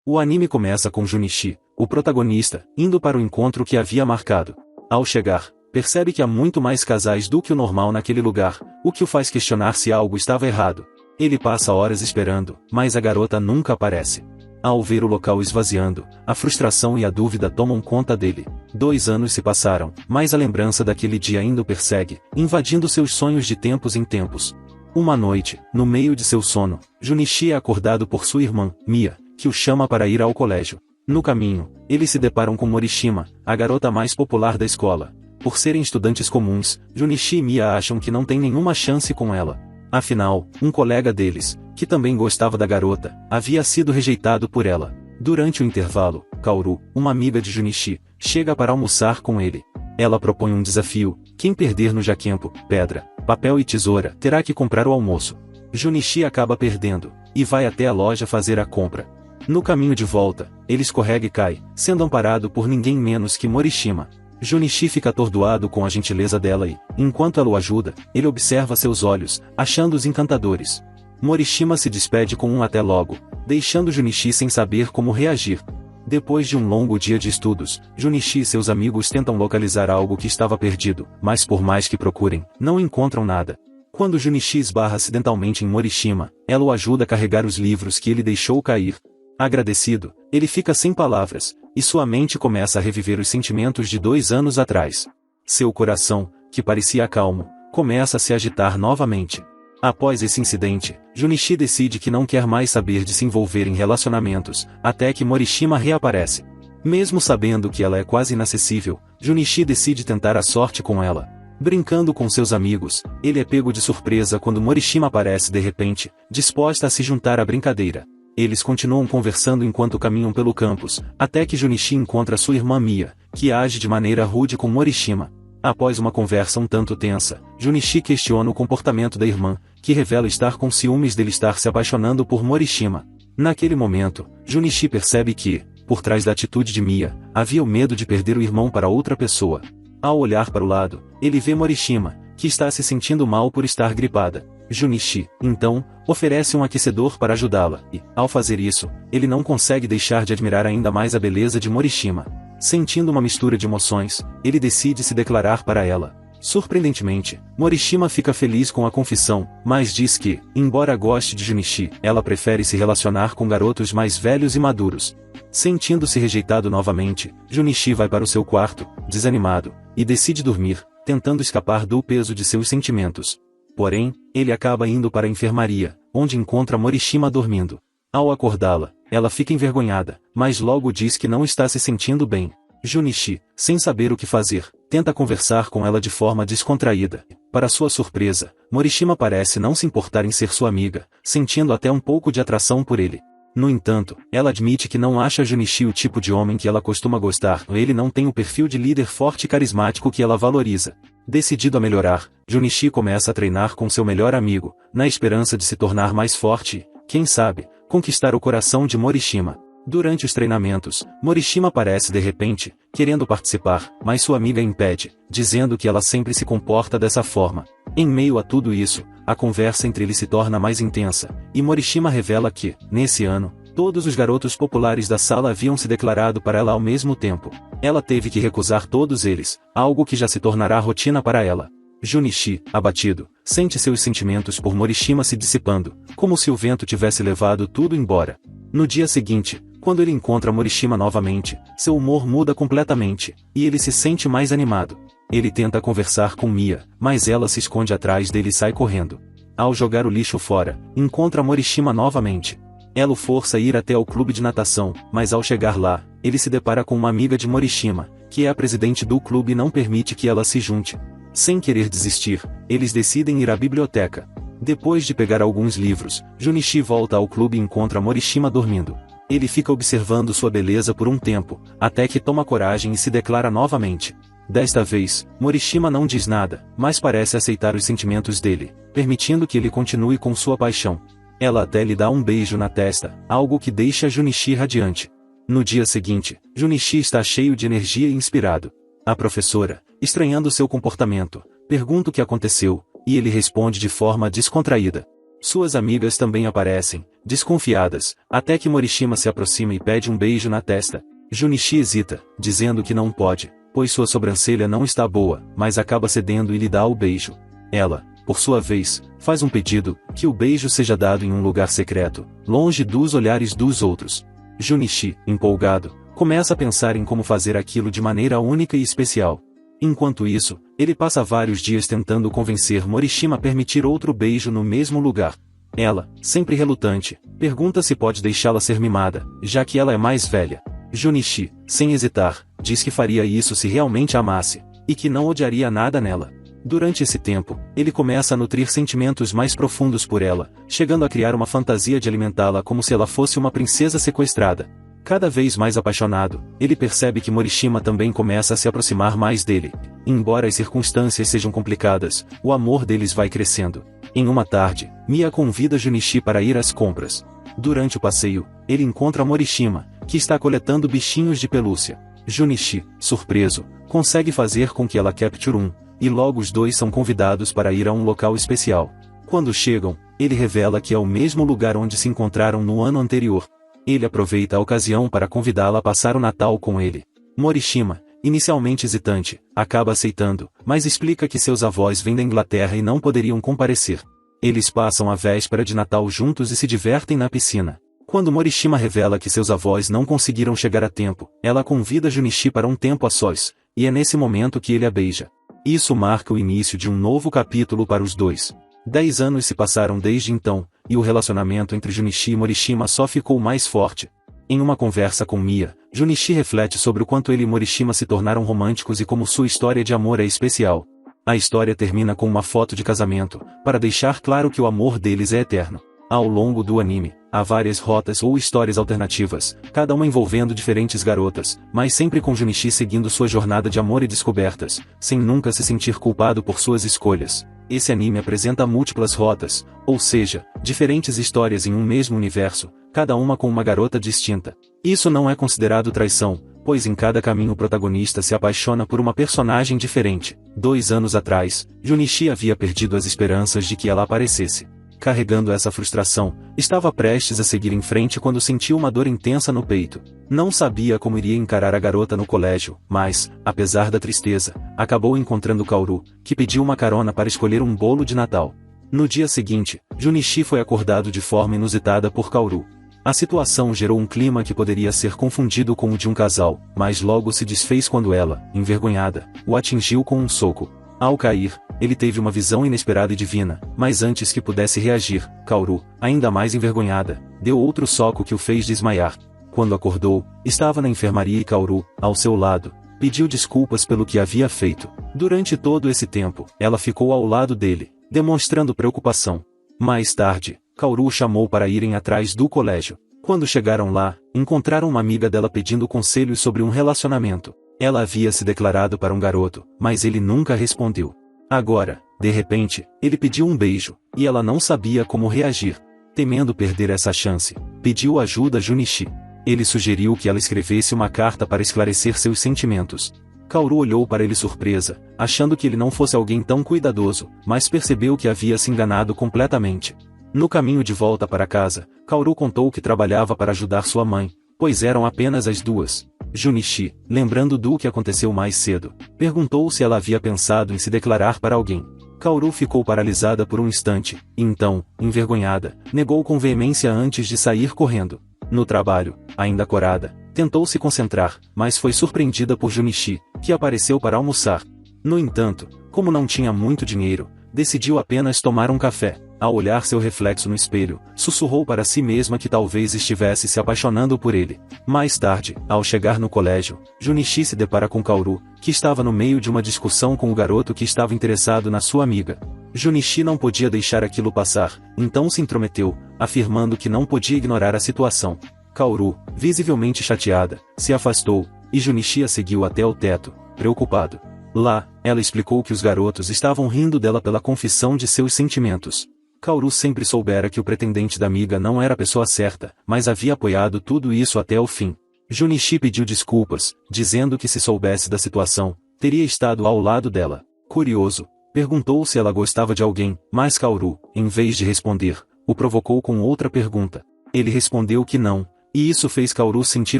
O anime começa com Junichi, o protagonista, indo para o encontro que havia marcado. Ao chegar, percebe que há muito mais casais do que o normal naquele lugar, o que o faz questionar se algo estava errado. Ele passa horas esperando, mas a garota nunca aparece. Ao ver o local esvaziando, a frustração e a dúvida tomam conta dele. 2 anos se passaram, mas a lembrança daquele dia ainda o persegue, invadindo seus sonhos de tempos em tempos. Uma noite, no meio de seu sono, Junichi é acordado por sua irmã, Mia, que o chama para ir ao colégio. No caminho, eles se deparam com Morishima, a garota mais popular da escola. Por serem estudantes comuns, Junichi e Mia acham que não tem nenhuma chance com ela. Afinal, um colega deles, que também gostava da garota, havia sido rejeitado por ela. Durante o intervalo, Kaoru, uma amiga de Junichi, chega para almoçar com ele. Ela propõe um desafio: quem perder no jaquempo, pedra, papel e tesoura terá que comprar o almoço. Junichi acaba perdendo, e vai até a loja fazer a compra. No caminho de volta, ele escorrega e cai, sendo amparado por ninguém menos que Morishima. Junichi fica atordoado com a gentileza dela e, enquanto ela o ajuda, ele observa seus olhos, achando-os encantadores. Morishima se despede com um até logo, deixando Junichi sem saber como reagir. Depois de um longo dia de estudos, Junichi e seus amigos tentam localizar algo que estava perdido, mas por mais que procurem, não encontram nada. Quando Junichi esbarra acidentalmente em Morishima, ela o ajuda a carregar os livros que ele deixou cair. Agradecido, ele fica sem palavras, e sua mente começa a reviver os sentimentos de 2 anos atrás. Seu coração, que parecia calmo, começa a se agitar novamente. Após esse incidente, Junichi decide que não quer mais saber de se envolver em relacionamentos, até que Morishima reaparece. Mesmo sabendo que ela é quase inacessível, Junichi decide tentar a sorte com ela. Brincando com seus amigos, ele é pego de surpresa quando Morishima aparece de repente, disposta a se juntar à brincadeira. Eles continuam conversando enquanto caminham pelo campus, até que Junichi encontra sua irmã Mia, que age de maneira rude com Morishima. Após uma conversa um tanto tensa, Junichi questiona o comportamento da irmã, que revela estar com ciúmes dele estar se apaixonando por Morishima. Naquele momento, Junichi percebe que, por trás da atitude de Mia, havia o medo de perder o irmão para outra pessoa. Ao olhar para o lado, ele vê Morishima, que está se sentindo mal por estar gripada. Junichi, então, oferece um aquecedor para ajudá-la, e, ao fazer isso, ele não consegue deixar de admirar ainda mais a beleza de Morishima. Sentindo uma mistura de emoções, ele decide se declarar para ela. Surpreendentemente, Morishima fica feliz com a confissão, mas diz que, embora goste de Junichi, ela prefere se relacionar com garotos mais velhos e maduros. Sentindo-se rejeitado novamente, Junichi vai para o seu quarto, desanimado, e decide dormir, tentando escapar do peso de seus sentimentos. Porém, ele acaba indo para a enfermaria, onde encontra Morishima dormindo. Ao acordá-la, ela fica envergonhada, mas logo diz que não está se sentindo bem. Junichi, sem saber o que fazer, tenta conversar com ela de forma descontraída. Para sua surpresa, Morishima parece não se importar em ser sua amiga, sentindo até um pouco de atração por ele. No entanto, ela admite que não acha Junichi o tipo de homem que ela costuma gostar, ele não tem o perfil de líder forte e carismático que ela valoriza. Decidido a melhorar, Junichi começa a treinar com seu melhor amigo, na esperança de se tornar mais forte e, quem sabe, conquistar o coração de Morishima. Durante os treinamentos, Morishima aparece de repente, querendo participar, mas sua amiga impede, dizendo que ela sempre se comporta dessa forma. Em meio a tudo isso, a conversa entre eles se torna mais intensa, e Morishima revela que, nesse ano, todos os garotos populares da sala haviam se declarado para ela ao mesmo tempo. Ela teve que recusar todos eles, algo que já se tornará rotina para ela. Junichi, abatido, sente seus sentimentos por Morishima se dissipando, como se o vento tivesse levado tudo embora. No dia seguinte, quando ele encontra Morishima novamente, seu humor muda completamente, e ele se sente mais animado. Ele tenta conversar com Mia, mas ela se esconde atrás dele e sai correndo. Ao jogar o lixo fora, encontra Morishima novamente. Ela o força a ir até ao clube de natação, mas ao chegar lá, ele se depara com uma amiga de Morishima, que é a presidente do clube e não permite que ela se junte. Sem querer desistir, eles decidem ir à biblioteca. Depois de pegar alguns livros, Junichi volta ao clube e encontra Morishima dormindo. Ele fica observando sua beleza por um tempo, até que toma coragem e se declara novamente. Desta vez, Morishima não diz nada, mas parece aceitar os sentimentos dele, permitindo que ele continue com sua paixão. Ela até lhe dá um beijo na testa, algo que deixa Junichi radiante. No dia seguinte, Junichi está cheio de energia e inspirado. A professora, estranhando seu comportamento, pergunta o que aconteceu, e ele responde de forma descontraída. Suas amigas também aparecem, desconfiadas, até que Morishima se aproxima e pede um beijo na testa. Junichi hesita, dizendo que não pode, pois sua sobrancelha não está boa, mas acaba cedendo e lhe dá o beijo. Ela, por sua vez, faz um pedido, que o beijo seja dado em um lugar secreto, longe dos olhares dos outros. Junichi, empolgado, começa a pensar em como fazer aquilo de maneira única e especial. Enquanto isso, ele passa vários dias tentando convencer Morishima a permitir outro beijo no mesmo lugar. Ela, sempre relutante, pergunta se pode deixá-la ser mimada, já que ela é mais velha. Junichi, sem hesitar, diz que faria isso se realmente a amasse, e que não odiaria nada nela. Durante esse tempo, ele começa a nutrir sentimentos mais profundos por ela, chegando a criar uma fantasia de alimentá-la como se ela fosse uma princesa sequestrada. Cada vez mais apaixonado, ele percebe que Morishima também começa a se aproximar mais dele. Embora as circunstâncias sejam complicadas, o amor deles vai crescendo. Em uma tarde, Mia convida Junichi para ir às compras. Durante o passeio, ele encontra Morishima, que está coletando bichinhos de pelúcia. Junichi, surpreso, consegue fazer com que ela capture um, e logo os dois são convidados para ir a um local especial. Quando chegam, ele revela que é o mesmo lugar onde se encontraram no ano anterior. Ele aproveita a ocasião para convidá-la a passar o Natal com ele. Morishima, inicialmente hesitante, acaba aceitando, mas explica que seus avós vêm da Inglaterra e não poderiam comparecer. Eles passam a véspera de Natal juntos e se divertem na piscina. Quando Morishima revela que seus avós não conseguiram chegar a tempo, ela convida Junichi para um tempo a sós, e é nesse momento que ele a beija. Isso marca o início de um novo capítulo para os dois. 10 anos se passaram desde então, e o relacionamento entre Junichi e Morishima só ficou mais forte. Em uma conversa com Mia, Junichi reflete sobre o quanto ele e Morishima se tornaram românticos e como sua história de amor é especial. A história termina com uma foto de casamento, para deixar claro que o amor deles é eterno. Ao longo do anime, há várias rotas ou histórias alternativas, cada uma envolvendo diferentes garotas, mas sempre com Junichi seguindo sua jornada de amor e descobertas, sem nunca se sentir culpado por suas escolhas. Esse anime apresenta múltiplas rotas, ou seja, diferentes histórias em um mesmo universo, cada uma com uma garota distinta. Isso não é considerado traição, pois em cada caminho o protagonista se apaixona por uma personagem diferente. 2 anos atrás, Junichi havia perdido as esperanças de que ela aparecesse. Carregando essa frustração, estava prestes a seguir em frente quando sentiu uma dor intensa no peito. Não sabia como iria encarar a garota no colégio, mas, apesar da tristeza, acabou encontrando Kaoru, que pediu uma carona para escolher um bolo de Natal. No dia seguinte, Junichi foi acordado de forma inusitada por Kaoru. A situação gerou um clima que poderia ser confundido com o de um casal, mas logo se desfez quando ela, envergonhada, o atingiu com um soco. Ao cair, ele teve uma visão inesperada e divina, mas antes que pudesse reagir, Kaoru, ainda mais envergonhada, deu outro soco que o fez desmaiar. Quando acordou, estava na enfermaria e Kaoru, ao seu lado, pediu desculpas pelo que havia feito. Durante todo esse tempo, ela ficou ao lado dele, demonstrando preocupação. Mais tarde, Kaoru o chamou para irem atrás do colégio. Quando chegaram lá, encontraram uma amiga dela pedindo conselhos sobre um relacionamento. Ela havia se declarado para um garoto, mas ele nunca respondeu. Agora, de repente, ele pediu um beijo, e ela não sabia como reagir. Temendo perder essa chance, pediu ajuda a Junichi. Ele sugeriu que ela escrevesse uma carta para esclarecer seus sentimentos. Kaoru olhou para ele surpresa, achando que ele não fosse alguém tão cuidadoso, mas percebeu que havia se enganado completamente. No caminho de volta para casa, Kaoru contou que trabalhava para ajudar sua mãe, pois eram apenas as duas. Junichi, lembrando do que aconteceu mais cedo, perguntou se ela havia pensado em se declarar para alguém. Kaoru ficou paralisada por um instante, e então, envergonhada, negou com veemência antes de sair correndo. No trabalho, ainda corada, tentou se concentrar, mas foi surpreendida por Junichi, que apareceu para almoçar. No entanto, como não tinha muito dinheiro, decidiu apenas tomar um café. Ao olhar seu reflexo no espelho, sussurrou para si mesma que talvez estivesse se apaixonando por ele. Mais tarde, ao chegar no colégio, Junichi se depara com Kaoru, que estava no meio de uma discussão com o garoto que estava interessado na sua amiga. Junichi não podia deixar aquilo passar, então se intrometeu, afirmando que não podia ignorar a situação. Kaoru, visivelmente chateada, se afastou, e Junichi a seguiu até o teto, preocupado. Lá, ela explicou que os garotos estavam rindo dela pela confissão de seus sentimentos. Kaoru sempre soubera que o pretendente da amiga não era a pessoa certa, mas havia apoiado tudo isso até o fim. Junichi pediu desculpas, dizendo que se soubesse da situação, teria estado ao lado dela. Curioso, Perguntou se ela gostava de alguém, mas Kaoru, em vez de responder, o provocou com outra pergunta. Ele respondeu que não, e isso fez Kaoru sentir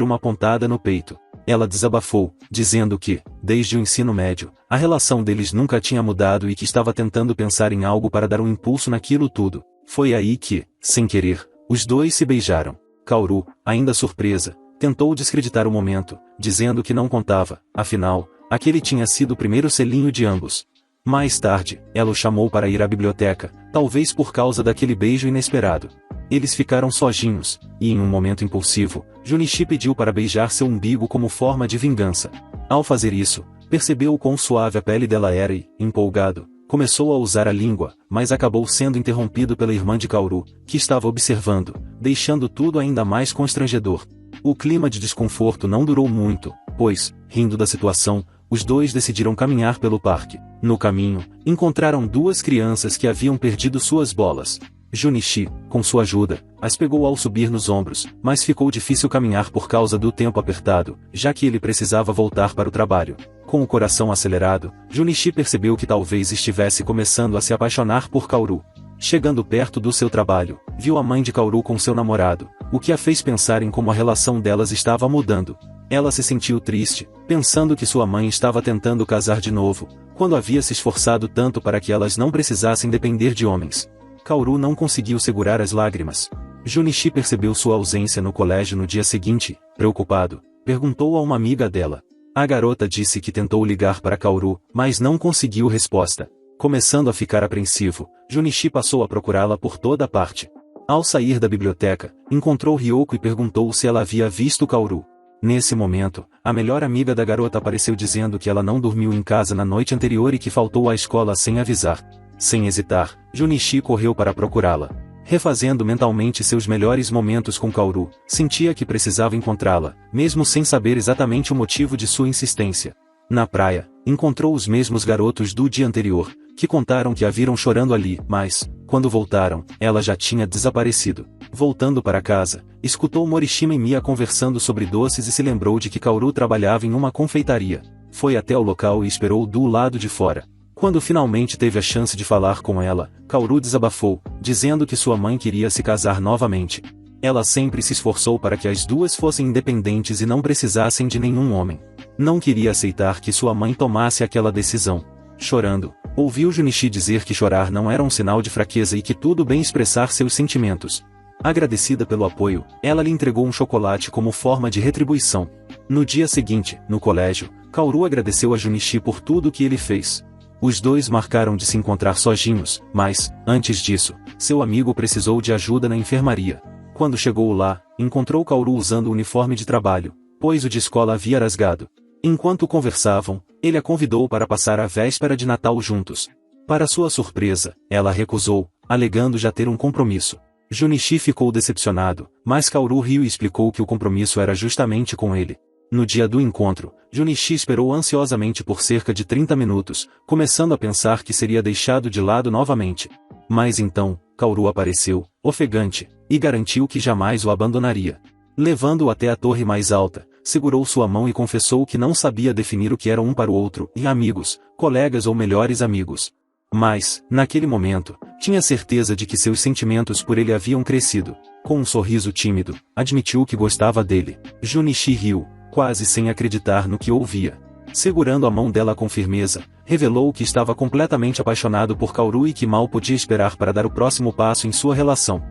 uma pontada no peito. Ela desabafou, dizendo que, desde o ensino médio, a relação deles nunca tinha mudado e que estava tentando pensar em algo para dar um impulso naquilo tudo. Foi aí que, sem querer, os dois se beijaram. Kaoru, ainda surpresa, tentou descreditar o momento, dizendo que não contava, afinal, aquele tinha sido o primeiro selinho de ambos. Mais tarde, ela o chamou para ir à biblioteca, talvez por causa daquele beijo inesperado. Eles ficaram sozinhos, e em um momento impulsivo, Junichi pediu para beijar seu umbigo como forma de vingança. Ao fazer isso, percebeu o quão suave a pele dela era e, empolgado, começou a usar a língua, mas acabou sendo interrompido pela irmã de Kaoru, que estava observando, deixando tudo ainda mais constrangedor. O clima de desconforto não durou muito, pois, rindo da situação, os dois decidiram caminhar pelo parque. No caminho, encontraram duas crianças que haviam perdido suas bolas. Junichi, com sua ajuda, as pegou ao subir nos ombros, mas ficou difícil caminhar por causa do tempo apertado, já que ele precisava voltar para o trabalho. Com o coração acelerado, Junichi percebeu que talvez estivesse começando a se apaixonar por Kaoru. Chegando perto do seu trabalho, viu a mãe de Kaoru com seu namorado, o que a fez pensar em como a relação delas estava mudando. Ela se sentiu triste, pensando que sua mãe estava tentando casar de novo, quando havia se esforçado tanto para que elas não precisassem depender de homens. Kaoru não conseguiu segurar as lágrimas. Junichi percebeu sua ausência no colégio no dia seguinte, preocupado, perguntou a uma amiga dela. A garota disse que tentou ligar para Kaoru, mas não conseguiu resposta. Começando a ficar apreensivo, Junichi passou a procurá-la por toda parte. Ao sair da biblioteca, encontrou Ryoko e perguntou se ela havia visto Kaoru. Nesse momento, a melhor amiga da garota apareceu dizendo que ela não dormiu em casa na noite anterior e que faltou à escola sem avisar. Sem hesitar, Junichi correu para procurá-la. Refazendo mentalmente seus melhores momentos com Kaoru, sentia que precisava encontrá-la, mesmo sem saber exatamente o motivo de sua insistência. Na praia, encontrou os mesmos garotos do dia anterior, que contaram que a viram chorando ali, mas, quando voltaram, ela já tinha desaparecido. Voltando para casa, escutou Morishima e Mia conversando sobre doces e se lembrou de que Kaoru trabalhava em uma confeitaria. Foi até o local e esperou do lado de fora. Quando finalmente teve a chance de falar com ela, Kaoru desabafou, dizendo que sua mãe queria se casar novamente. Ela sempre se esforçou para que as duas fossem independentes e não precisassem de nenhum homem. Não queria aceitar que sua mãe tomasse aquela decisão. Chorando, ouviu Junichi dizer que chorar não era um sinal de fraqueza e que tudo bem expressar seus sentimentos. Agradecida pelo apoio, ela lhe entregou um chocolate como forma de retribuição. No dia seguinte, no colégio, Kaoru agradeceu a Junichi por tudo que ele fez. Os dois marcaram de se encontrar sozinhos, mas, antes disso, seu amigo precisou de ajuda na enfermaria. Quando chegou lá, encontrou Kaoru usando o uniforme de trabalho, pois o de escola havia rasgado. Enquanto conversavam, ele a convidou para passar a véspera de Natal juntos. Para sua surpresa, ela recusou, alegando já ter um compromisso. Junichi ficou decepcionado, mas Kaoru riu e explicou que o compromisso era justamente com ele. No dia do encontro, Junichi esperou ansiosamente por cerca de 30 minutos, começando a pensar que seria deixado de lado novamente. Mas então, Kaoru apareceu, ofegante, e garantiu que jamais o abandonaria. Levando-o até a torre mais alta, segurou sua mão e confessou que não sabia definir o que era um para o outro, e amigos, colegas ou melhores amigos. Mas, naquele momento, tinha certeza de que seus sentimentos por ele haviam crescido. Com um sorriso tímido, admitiu que gostava dele. Junichi riu, quase sem acreditar no que ouvia. Segurando a mão dela com firmeza, revelou que estava completamente apaixonado por Kaoru e que mal podia esperar para dar o próximo passo em sua relação.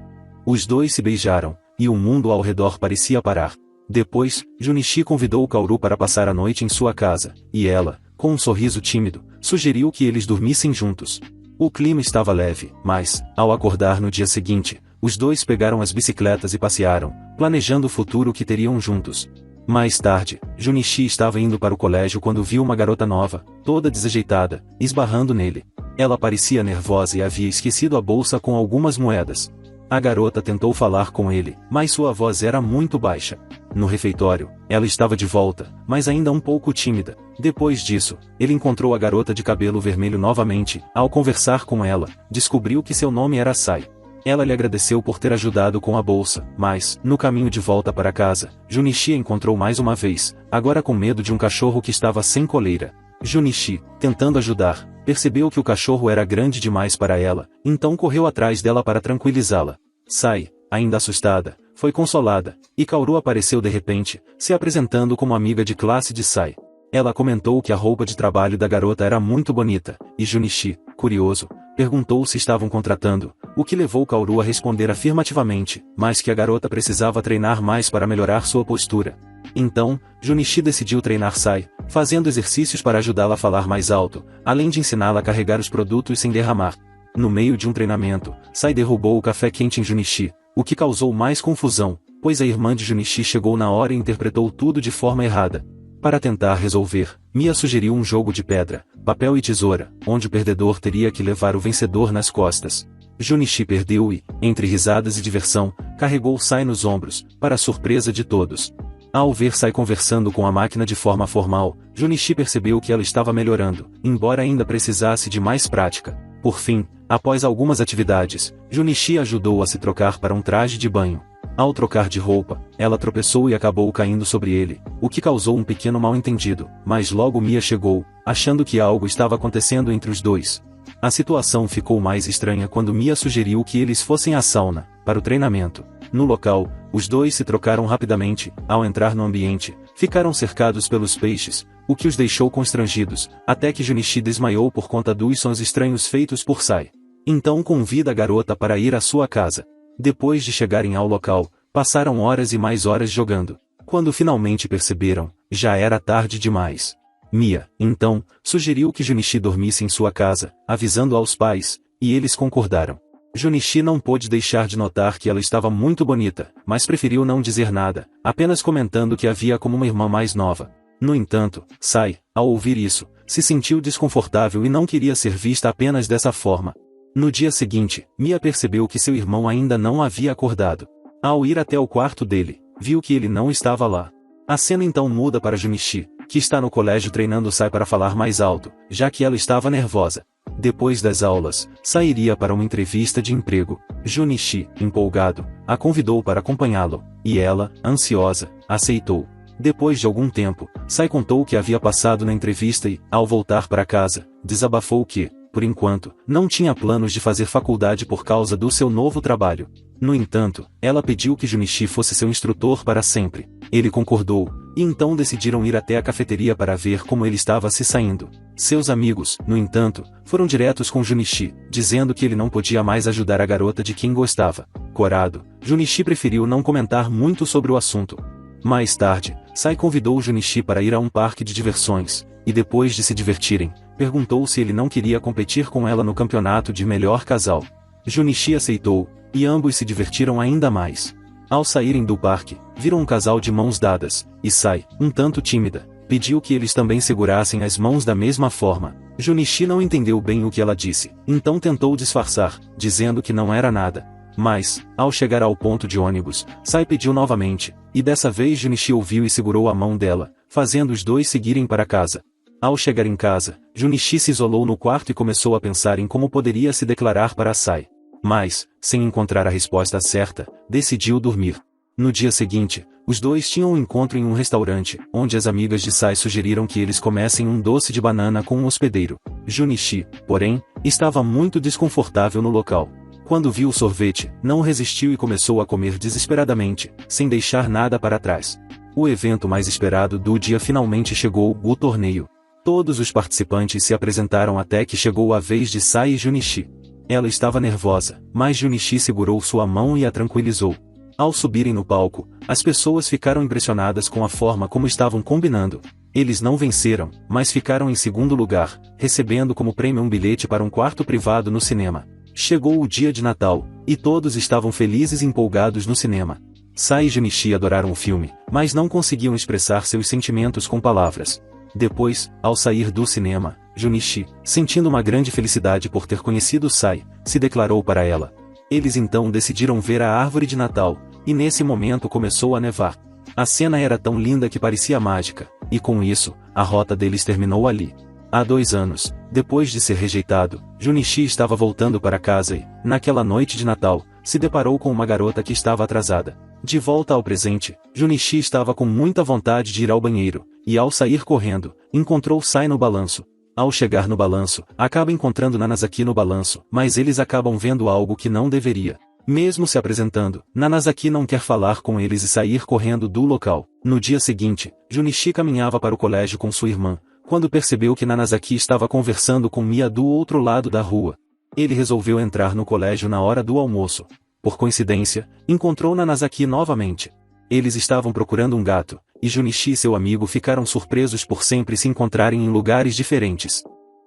Os dois se beijaram, e o mundo ao redor parecia parar. Depois, Junichi convidou Kaoru para passar a noite em sua casa, e ela, com um sorriso tímido, sugeriu que eles dormissem juntos. O clima estava leve, mas, ao acordar no dia seguinte, os dois pegaram as bicicletas e passearam, planejando o futuro que teriam juntos. Mais tarde, Junichi estava indo para o colégio quando viu uma garota nova, toda desajeitada, esbarrando nele. Ela parecia nervosa e havia esquecido a bolsa com algumas moedas. A garota tentou falar com ele, mas sua voz era muito baixa. No refeitório, ela estava de volta, mas ainda um pouco tímida. Depois disso, ele encontrou a garota de cabelo vermelho novamente. Ao conversar com ela, descobriu que seu nome era Sai. Ela lhe agradeceu por ter ajudado com a bolsa, mas, no caminho de volta para casa, Junichi a encontrou mais uma vez, agora com medo de um cachorro que estava sem coleira. Junichi, tentando ajudar, percebeu que o cachorro era grande demais para ela, então correu atrás dela para tranquilizá-la. Sai, ainda assustada, foi consolada, e Kaoru apareceu de repente, se apresentando como amiga de classe de Sai. Ela comentou que a roupa de trabalho da garota era muito bonita, e Junichi, curioso, perguntou se estavam contratando, o que levou Kaoru a responder afirmativamente, mas que a garota precisava treinar mais para melhorar sua postura. Então, Junichi decidiu treinar Sai, fazendo exercícios para ajudá-la a falar mais alto, além de ensiná-la a carregar os produtos sem derramar. No meio de um treinamento, Sai derrubou o café quente em Junichi, o que causou mais confusão, pois a irmã de Junichi chegou na hora e interpretou tudo de forma errada. Para tentar resolver, Mia sugeriu um jogo de pedra, papel e tesoura, onde o perdedor teria que levar o vencedor nas costas. Junichi perdeu e, entre risadas e diversão, carregou Sai nos ombros, para a surpresa de todos. Ao ver Sai conversando com a máquina de forma formal, Junichi percebeu que ela estava melhorando, embora ainda precisasse de mais prática. Por fim, após algumas atividades, Junichi ajudou a se trocar para um traje de banho. Ao trocar de roupa, ela tropeçou e acabou caindo sobre ele, o que causou um pequeno mal-entendido, mas logo Mia chegou, achando que algo estava acontecendo entre os dois. A situação ficou mais estranha quando Mia sugeriu que eles fossem à sauna, para o treinamento. No local, os dois se trocaram rapidamente, ao entrar no ambiente, ficaram cercados pelos peixes, o que os deixou constrangidos, até que Junichi desmaiou por conta dos sons estranhos feitos por Sai. Então convida a garota para ir à sua casa. Depois de chegarem ao local, passaram horas e mais horas jogando. Quando finalmente perceberam, já era tarde demais. Mia, então, sugeriu que Junichi dormisse em sua casa, avisando aos pais, e eles concordaram. Junichi não pôde deixar de notar que ela estava muito bonita, mas preferiu não dizer nada, apenas comentando que a via como uma irmã mais nova. No entanto, Sai, ao ouvir isso, se sentiu desconfortável e não queria ser vista apenas dessa forma. No dia seguinte, Mia percebeu que seu irmão ainda não havia acordado. Ao ir até o quarto dele, viu que ele não estava lá. A cena então muda para Junichi, que está no colégio treinando Sai para falar mais alto, já que ela estava nervosa. Depois das aulas, Sai iria para uma entrevista de emprego. Junichi, empolgado, a convidou para acompanhá-lo, e ela, ansiosa, aceitou. Depois de algum tempo, Sai contou o que havia passado na entrevista e, ao voltar para casa, desabafou que, por enquanto, não tinha planos de fazer faculdade por causa do seu novo trabalho. No entanto, ela pediu que Junichi fosse seu instrutor para sempre. Ele concordou, e então decidiram ir até a cafeteria para ver como ele estava se saindo. Seus amigos, no entanto, foram diretos com Junichi, dizendo que ele não podia mais ajudar a garota de quem gostava. Corado, Junichi preferiu não comentar muito sobre o assunto. Mais tarde, Sai convidou Junichi para ir a um parque de diversões, e depois de se divertirem, perguntou se ele não queria competir com ela no campeonato de melhor casal. Junichi aceitou, e ambos se divertiram ainda mais. Ao saírem do parque, viram um casal de mãos dadas, e Sai, um tanto tímida, pediu que eles também segurassem as mãos da mesma forma. Junichi não entendeu bem o que ela disse, então tentou disfarçar, dizendo que não era nada. Mas, ao chegar ao ponto de ônibus, Sai pediu novamente, e dessa vez Junichi ouviu e segurou a mão dela, fazendo os dois seguirem para casa. Ao chegar em casa, Junichi se isolou no quarto e começou a pensar em como poderia se declarar para Sai. Mas, sem encontrar a resposta certa, decidiu dormir. No dia seguinte, os dois tinham um encontro em um restaurante, onde as amigas de Sai sugeriram que eles comessem um doce de banana com um hospedeiro. Junichi, porém, estava muito desconfortável no local. Quando viu o sorvete, não resistiu e começou a comer desesperadamente, sem deixar nada para trás. O evento mais esperado do dia finalmente chegou, o torneio. Todos os participantes se apresentaram até que chegou a vez de Sai e Junichi. Ela estava nervosa, mas Junichi segurou sua mão e a tranquilizou. Ao subirem no palco, as pessoas ficaram impressionadas com a forma como estavam combinando. Eles não venceram, mas ficaram em segundo lugar, recebendo como prêmio um bilhete para um quarto privado no cinema. Chegou o dia de Natal, e todos estavam felizes e empolgados no cinema. Sai e Junichi adoraram o filme, mas não conseguiam expressar seus sentimentos com palavras. Depois, ao sair do cinema, Junichi, sentindo uma grande felicidade por ter conhecido Sai, se declarou para ela. Eles então decidiram ver a árvore de Natal, e nesse momento começou a nevar. A cena era tão linda que parecia mágica, e com isso, a rota deles terminou ali. Há 2 anos, depois de ser rejeitado, Junichi estava voltando para casa e, naquela noite de Natal, se deparou com uma garota que estava atrasada. De volta ao presente, Junichi estava com muita vontade de ir ao banheiro, e ao sair correndo, encontrou Sai no balanço. Ao chegar no balanço, acaba encontrando Nanazaki no balanço, mas eles acabam vendo algo que não deveria. Mesmo se apresentando, Nanazaki não quer falar com eles e sair correndo do local. No dia seguinte, Junichi caminhava para o colégio com sua irmã, quando percebeu que Nanazaki estava conversando com Mia do outro lado da rua. Ele resolveu entrar no colégio na hora do almoço. Por coincidência, encontrou Nanazaki novamente. Eles estavam procurando um gato, e Junichi e seu amigo ficaram surpresos por sempre se encontrarem em lugares diferentes.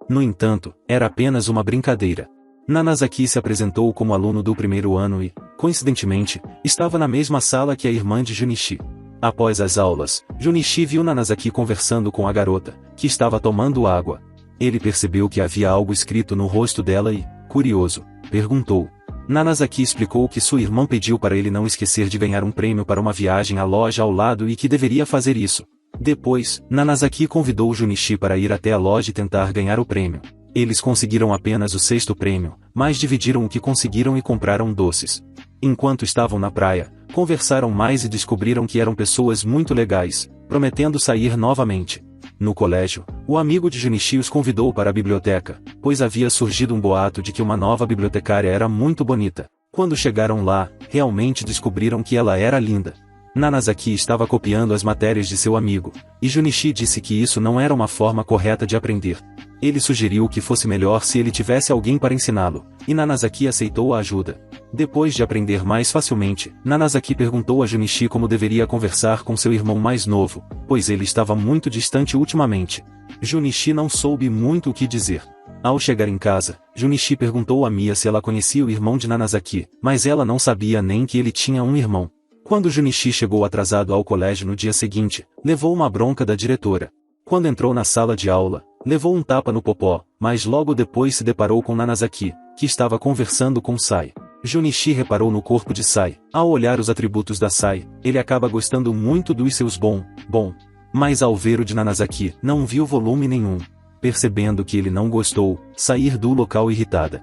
No entanto, era apenas uma brincadeira. Nanazaki se apresentou como aluno do primeiro ano e, coincidentemente, estava na mesma sala que a irmã de Junichi. Após as aulas, Junichi viu Nanazaki conversando com a garota, que estava tomando água. Ele percebeu que havia algo escrito no rosto dela e, curioso, perguntou. Nanazaki explicou que sua irmã pediu para ele não esquecer de ganhar um prêmio para uma viagem à loja ao lado e que deveria fazer isso. Depois, Nanazaki convidou Junichi para ir até a loja e tentar ganhar o prêmio. Eles conseguiram apenas o 6º prêmio, mas dividiram o que conseguiram e compraram doces. Enquanto estavam na praia, conversaram mais e descobriram que eram pessoas muito legais, prometendo sair novamente. No colégio, o amigo de Junichi os convidou para a biblioteca, pois havia surgido um boato de que uma nova bibliotecária era muito bonita. Quando chegaram lá, realmente descobriram que ela era linda. Nanazaki estava copiando as matérias de seu amigo, e Junichi disse que isso não era uma forma correta de aprender. Ele sugeriu que fosse melhor se ele tivesse alguém para ensiná-lo, e Nanazaki aceitou a ajuda. Depois de aprender mais facilmente, Nanazaki perguntou a Junichi como deveria conversar com seu irmão mais novo, pois ele estava muito distante ultimamente. Junichi não soube muito o que dizer. Ao chegar em casa, Junichi perguntou a Mia se ela conhecia o irmão de Nanazaki, mas ela não sabia nem que ele tinha um irmão. Quando Junichi chegou atrasado ao colégio no dia seguinte, levou uma bronca da diretora. Quando entrou na sala de aula, levou um tapa no popó, mas logo depois se deparou com Nanazaki, que estava conversando com Sai. Junichi reparou no corpo de Sai. Ao olhar os atributos da Sai, ele acaba gostando muito dos seus bom. Mas ao ver o de Nanazaki, não viu volume nenhum. Percebendo que ele não gostou, sair do local irritada.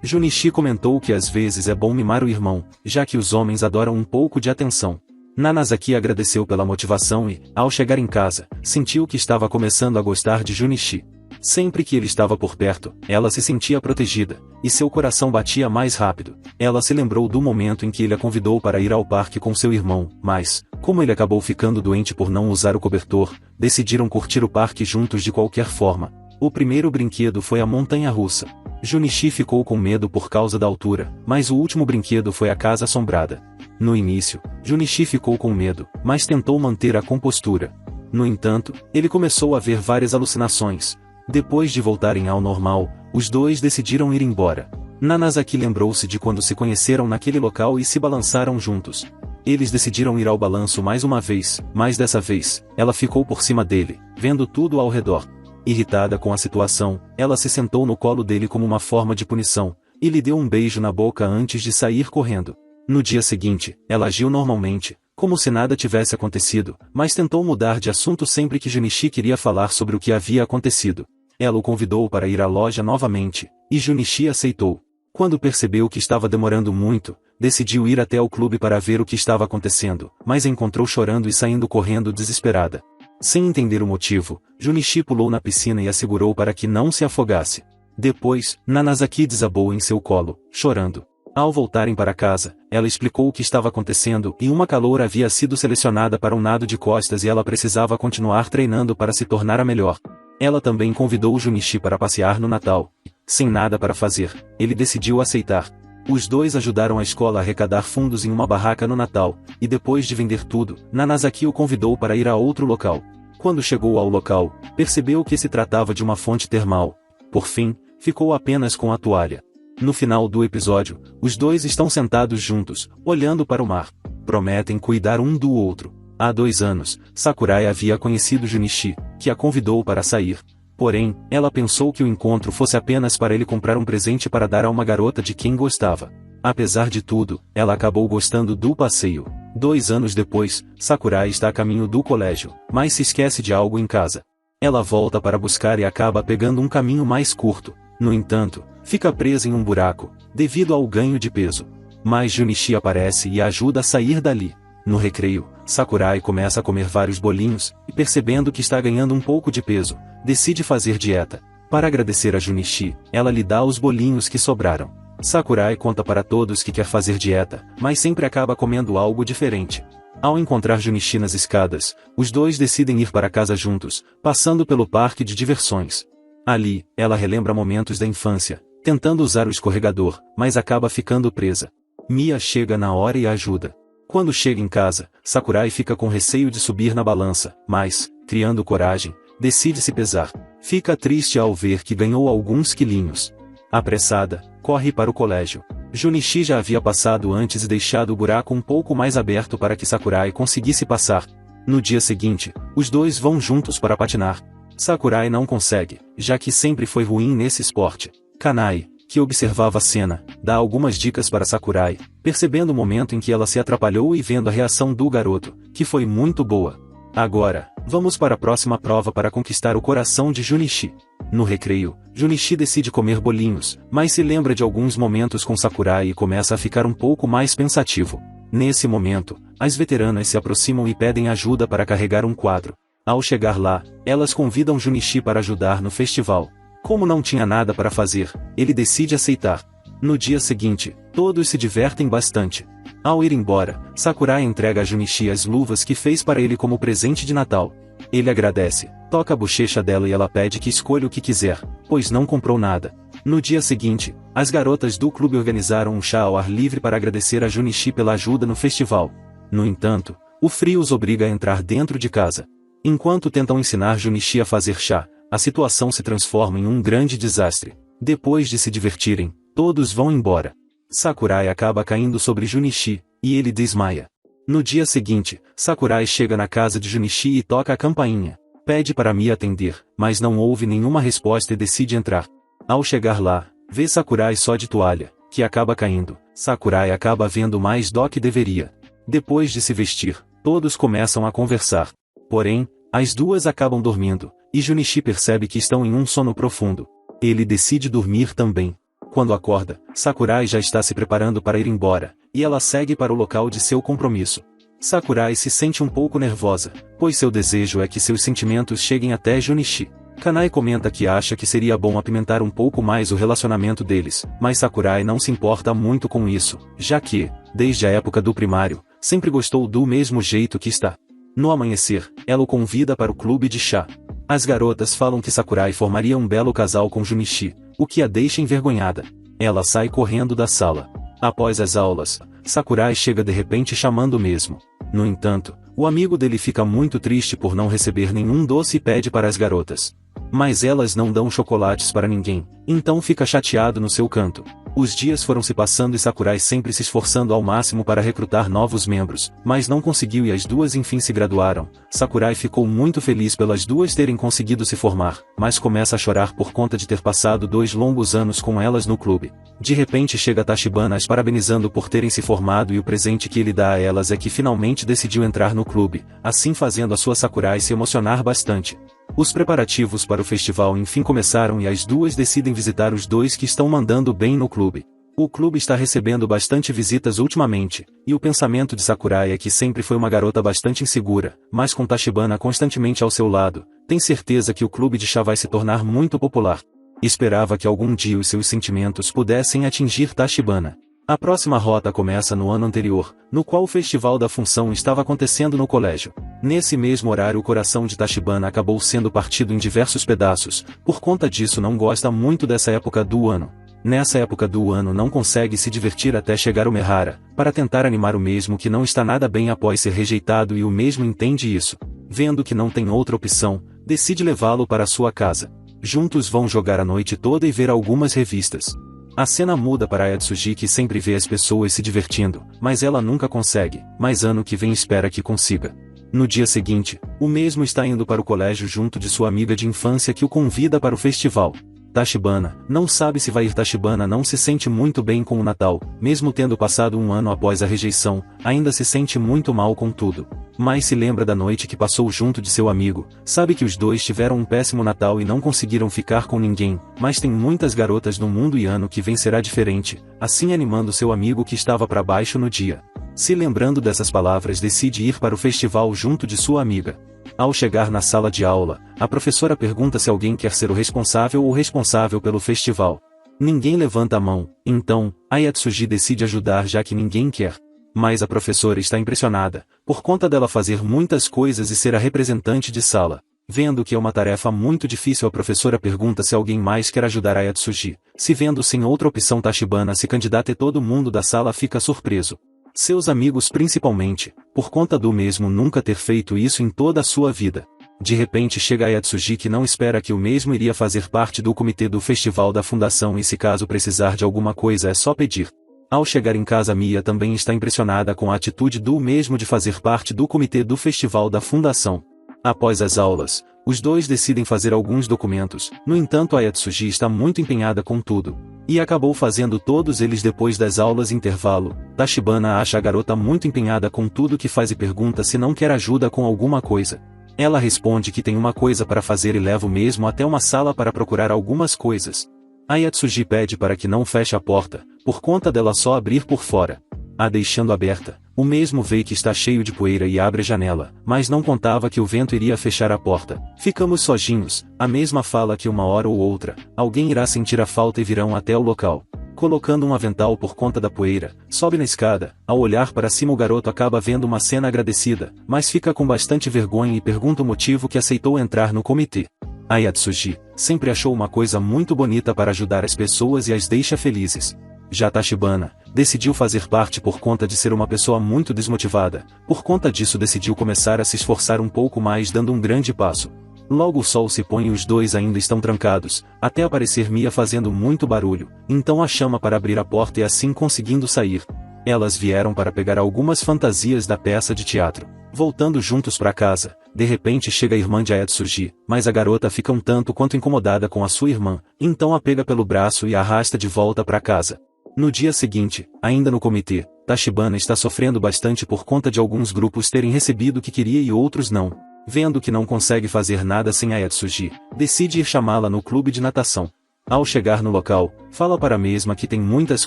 Junichi comentou que às vezes é bom mimar o irmão, já que os homens adoram um pouco de atenção. Nanazaki agradeceu pela motivação e, ao chegar em casa, sentiu que estava começando a gostar de Junichi. Sempre que ele estava por perto, ela se sentia protegida, e seu coração batia mais rápido. Ela se lembrou do momento em que ele a convidou para ir ao parque com seu irmão, mas, como ele acabou ficando doente por não usar o cobertor, decidiram curtir o parque juntos de qualquer forma. O primeiro brinquedo foi a montanha-russa. Junichi ficou com medo por causa da altura, mas o último brinquedo foi a casa assombrada. No início, Junichi ficou com medo, mas tentou manter a compostura. No entanto, ele começou a ver várias alucinações. Depois de voltarem ao normal, os dois decidiram ir embora. Nanazaki lembrou-se de quando se conheceram naquele local e se balançaram juntos. Eles decidiram ir ao balanço mais uma vez, mas dessa vez, ela ficou por cima dele, vendo tudo ao redor. Irritada com a situação, ela se sentou no colo dele como uma forma de punição, e lhe deu um beijo na boca antes de sair correndo. No dia seguinte, ela agiu normalmente, como se nada tivesse acontecido, mas tentou mudar de assunto sempre que Junichi queria falar sobre o que havia acontecido. Ela o convidou para ir à loja novamente, e Junichi aceitou. Quando percebeu que estava demorando muito, decidiu ir até o clube para ver o que estava acontecendo, mas encontrou chorando e saindo correndo desesperada. Sem entender o motivo, Junichi pulou na piscina e a segurou para que não se afogasse. Depois, Nanazaki desabou em seu colo, chorando. Ao voltarem para casa, ela explicou o que estava acontecendo e uma caloura havia sido selecionada para um nado de costas e ela precisava continuar treinando para se tornar a melhor. Ela também convidou Junichi para passear no Natal. Sem nada para fazer, ele decidiu aceitar. Os dois ajudaram a escola a arrecadar fundos em uma barraca no Natal, e depois de vender tudo, Nanazaki o convidou para ir a outro local. Quando chegou ao local, percebeu que se tratava de uma fonte termal. Por fim, ficou apenas com a toalha. No final do episódio, os dois estão sentados juntos, olhando para o mar. Prometem cuidar um do outro. Há 2 anos, Sakurai havia conhecido Junichi, que a convidou para sair. Porém, ela pensou que o encontro fosse apenas para ele comprar um presente para dar a uma garota de quem gostava. Apesar de tudo, ela acabou gostando do passeio. 2 anos depois, Sakurai está a caminho do colégio, mas se esquece de algo em casa. Ela volta para buscar e acaba pegando um caminho mais curto. No entanto, fica presa em um buraco, devido ao ganho de peso. Mas Junichi aparece e a ajuda a sair dali. No recreio, Sakurai começa a comer vários bolinhos, e percebendo que está ganhando um pouco de peso, decide fazer dieta. Para agradecer a Junichi, ela lhe dá os bolinhos que sobraram. Sakurai conta para todos que quer fazer dieta, mas sempre acaba comendo algo diferente. Ao encontrar Junichi nas escadas, os dois decidem ir para casa juntos, passando pelo parque de diversões. Ali, ela relembra momentos da infância, tentando usar o escorregador, mas acaba ficando presa. Mia chega na hora e a ajuda. Quando chega em casa, Sakurai fica com receio de subir na balança, mas, criando coragem, decide se pesar. Fica triste ao ver que ganhou alguns quilinhos. Apressada, corre para o colégio. Junichi já havia passado antes e deixado o buraco um pouco mais aberto para que Sakurai conseguisse passar. No dia seguinte, os dois vão juntos para patinar. Sakurai não consegue, já que sempre foi ruim nesse esporte. Kanai, que observava a cena, dá algumas dicas para Sakurai, percebendo o momento em que ela se atrapalhou e vendo a reação do garoto, que foi muito boa. Agora, vamos para a próxima prova para conquistar o coração de Junichi. No recreio, Junichi decide comer bolinhos, mas se lembra de alguns momentos com Sakurai e começa a ficar um pouco mais pensativo. Nesse momento, as veteranas se aproximam e pedem ajuda para carregar um quadro. Ao chegar lá, elas convidam Junichi para ajudar no festival. Como não tinha nada para fazer, ele decide aceitar. No dia seguinte, todos se divertem bastante. Ao ir embora, Sakurai entrega a Junichi as luvas que fez para ele como presente de Natal. Ele agradece, toca a bochecha dela e ela pede que escolha o que quiser, pois não comprou nada. No dia seguinte, as garotas do clube organizaram um chá ao ar livre para agradecer a Junichi pela ajuda no festival. No entanto, o frio os obriga a entrar dentro de casa. Enquanto tentam ensinar Junichi a fazer chá, a situação se transforma em um grande desastre. Depois de se divertirem, todos vão embora. Sakurai acaba caindo sobre Junichi, e ele desmaia. No dia seguinte, Sakurai chega na casa de Junichi e toca a campainha. Pede para Mia atender, mas não houve nenhuma resposta e decide entrar. Ao chegar lá, vê Sakurai só de toalha, que acaba caindo. Sakurai acaba vendo mais do que deveria. Depois de se vestir, todos começam a conversar. Porém, as duas acabam dormindo, e Junichi percebe que estão em um sono profundo. Ele decide dormir também. Quando acorda, Sakurai já está se preparando para ir embora, e ela segue para o local de seu compromisso. Sakurai se sente um pouco nervosa, pois seu desejo é que seus sentimentos cheguem até Junichi. Kanai comenta que acha que seria bom apimentar um pouco mais o relacionamento deles, mas Sakurai não se importa muito com isso, já que, desde a época do primário, sempre gostou do mesmo jeito que está. No amanhecer, ela o convida para o clube de chá. As garotas falam que Sakurai formaria um belo casal com Junichi, o que a deixa envergonhada. Ela sai correndo da sala. Após as aulas, Sakurai chega de repente chamando mesmo. No entanto, o amigo dele fica muito triste por não receber nenhum doce e pede para as garotas. Mas elas não dão chocolates para ninguém, então fica chateado no seu canto. Os dias foram se passando e Sakurai sempre se esforçando ao máximo para recrutar novos membros, mas não conseguiu e as duas enfim se graduaram. Sakurai ficou muito feliz pelas duas terem conseguido se formar, mas começa a chorar por conta de ter passado 2 longos anos com elas no clube. De repente chega Tachibana as parabenizando por terem se formado e o presente que ele dá a elas é que finalmente decidiu entrar no clube, assim fazendo a sua Sakurai se emocionar bastante. Os preparativos para o festival enfim começaram e as duas decidem visitar os dois que estão mandando bem no clube. O clube está recebendo bastante visitas ultimamente, e o pensamento de Sakurai é que sempre foi uma garota bastante insegura, mas com Tachibana constantemente ao seu lado, tem certeza que o clube de chá vai se tornar muito popular. Esperava que algum dia os seus sentimentos pudessem atingir Tachibana. A próxima rota começa no ano anterior, no qual o Festival da Função estava acontecendo no colégio. Nesse mesmo horário o coração de Tachibana acabou sendo partido em diversos pedaços, por conta disso não gosta muito dessa época do ano. Nessa época do ano não consegue se divertir até chegar o Mehara, para tentar animar o mesmo que não está nada bem após ser rejeitado e o mesmo entende isso. Vendo que não tem outra opção, decide levá-lo para sua casa. Juntos vão jogar a noite toda e ver algumas revistas. A cena muda para Ayatsuji que sempre vê as pessoas se divertindo, mas ela nunca consegue, mas ano que vem espera que consiga. No dia seguinte, o mesmo está indo para o colégio junto de sua amiga de infância que o convida para o festival. Tachibana não sabe se vai ir. Tachibana não se sente muito bem com o Natal, mesmo tendo passado 1 ano após a rejeição, ainda se sente muito mal com tudo. Mas se lembra da noite que passou junto de seu amigo, sabe que os dois tiveram um péssimo Natal e não conseguiram ficar com ninguém, mas tem muitas garotas no mundo e ano que vem será diferente, assim animando seu amigo que estava para baixo no dia. Se lembrando dessas palavras, decide ir para o festival junto de sua amiga. Ao chegar na sala de aula, a professora pergunta se alguém quer ser o responsável ou responsável pelo festival. Ninguém levanta a mão, então, Ayatsuji decide ajudar já que ninguém quer. Mas a professora está impressionada, por conta dela fazer muitas coisas e ser a representante de sala. Vendo que é uma tarefa muito difícil, a professora pergunta se alguém mais quer ajudar Ayatsuji. Se vendo sem outra opção Tachibana se candidata e todo mundo da sala fica surpreso. Seus amigos principalmente, por conta do mesmo nunca ter feito isso em toda a sua vida. De repente chega Ayatsuji, que não espera que o mesmo iria fazer parte do comitê do festival da fundação e se caso precisar de alguma coisa é só pedir. Ao chegar em casa, Mia também está impressionada com a atitude do mesmo de fazer parte do comitê do festival da fundação. Após as aulas, os dois decidem fazer alguns documentos, no entanto Ayatsuji está muito empenhada com tudo. E acabou fazendo todos eles depois das aulas. Intervalo, Tachibana acha a garota muito empenhada com tudo que faz e pergunta se não quer ajuda com alguma coisa. Ela responde que tem uma coisa para fazer e leva o mesmo até uma sala para procurar algumas coisas. Ayatsuji pede para que não feche a porta, por conta dela só abrir por fora. A deixando aberta, o mesmo vê que está cheio de poeira e abre a janela, mas não contava que o vento iria fechar a porta. Ficamos sozinhos, a mesma fala que uma hora ou outra, alguém irá sentir a falta e virão até o local. Colocando um avental por conta da poeira, sobe na escada. Ao olhar para cima, o garoto acaba vendo uma cena agradecida, mas fica com bastante vergonha e pergunta o motivo que aceitou entrar no comitê. Ayatsuji sempre achou uma coisa muito bonita para ajudar as pessoas e as deixa felizes. Já Tachibana decidiu fazer parte por conta de ser uma pessoa muito desmotivada. Por conta disso decidiu começar a se esforçar um pouco mais, dando um grande passo. Logo o sol se põe e os dois ainda estão trancados, até aparecer Mia fazendo muito barulho. Então a chama para abrir a porta e assim conseguindo sair. Elas vieram para pegar algumas fantasias da peça de teatro. Voltando juntos para casa, de repente chega a irmã de Ayatsuji, mas a garota fica um tanto quanto incomodada com a sua irmã, então a pega pelo braço e a arrasta de volta para casa. No dia seguinte, ainda no comitê, Tachibana está sofrendo bastante por conta de alguns grupos terem recebido o que queria e outros não. Vendo que não consegue fazer nada sem Ayatsuji, decide ir chamá-la no clube de natação. Ao chegar no local, fala para a mesma que tem muitas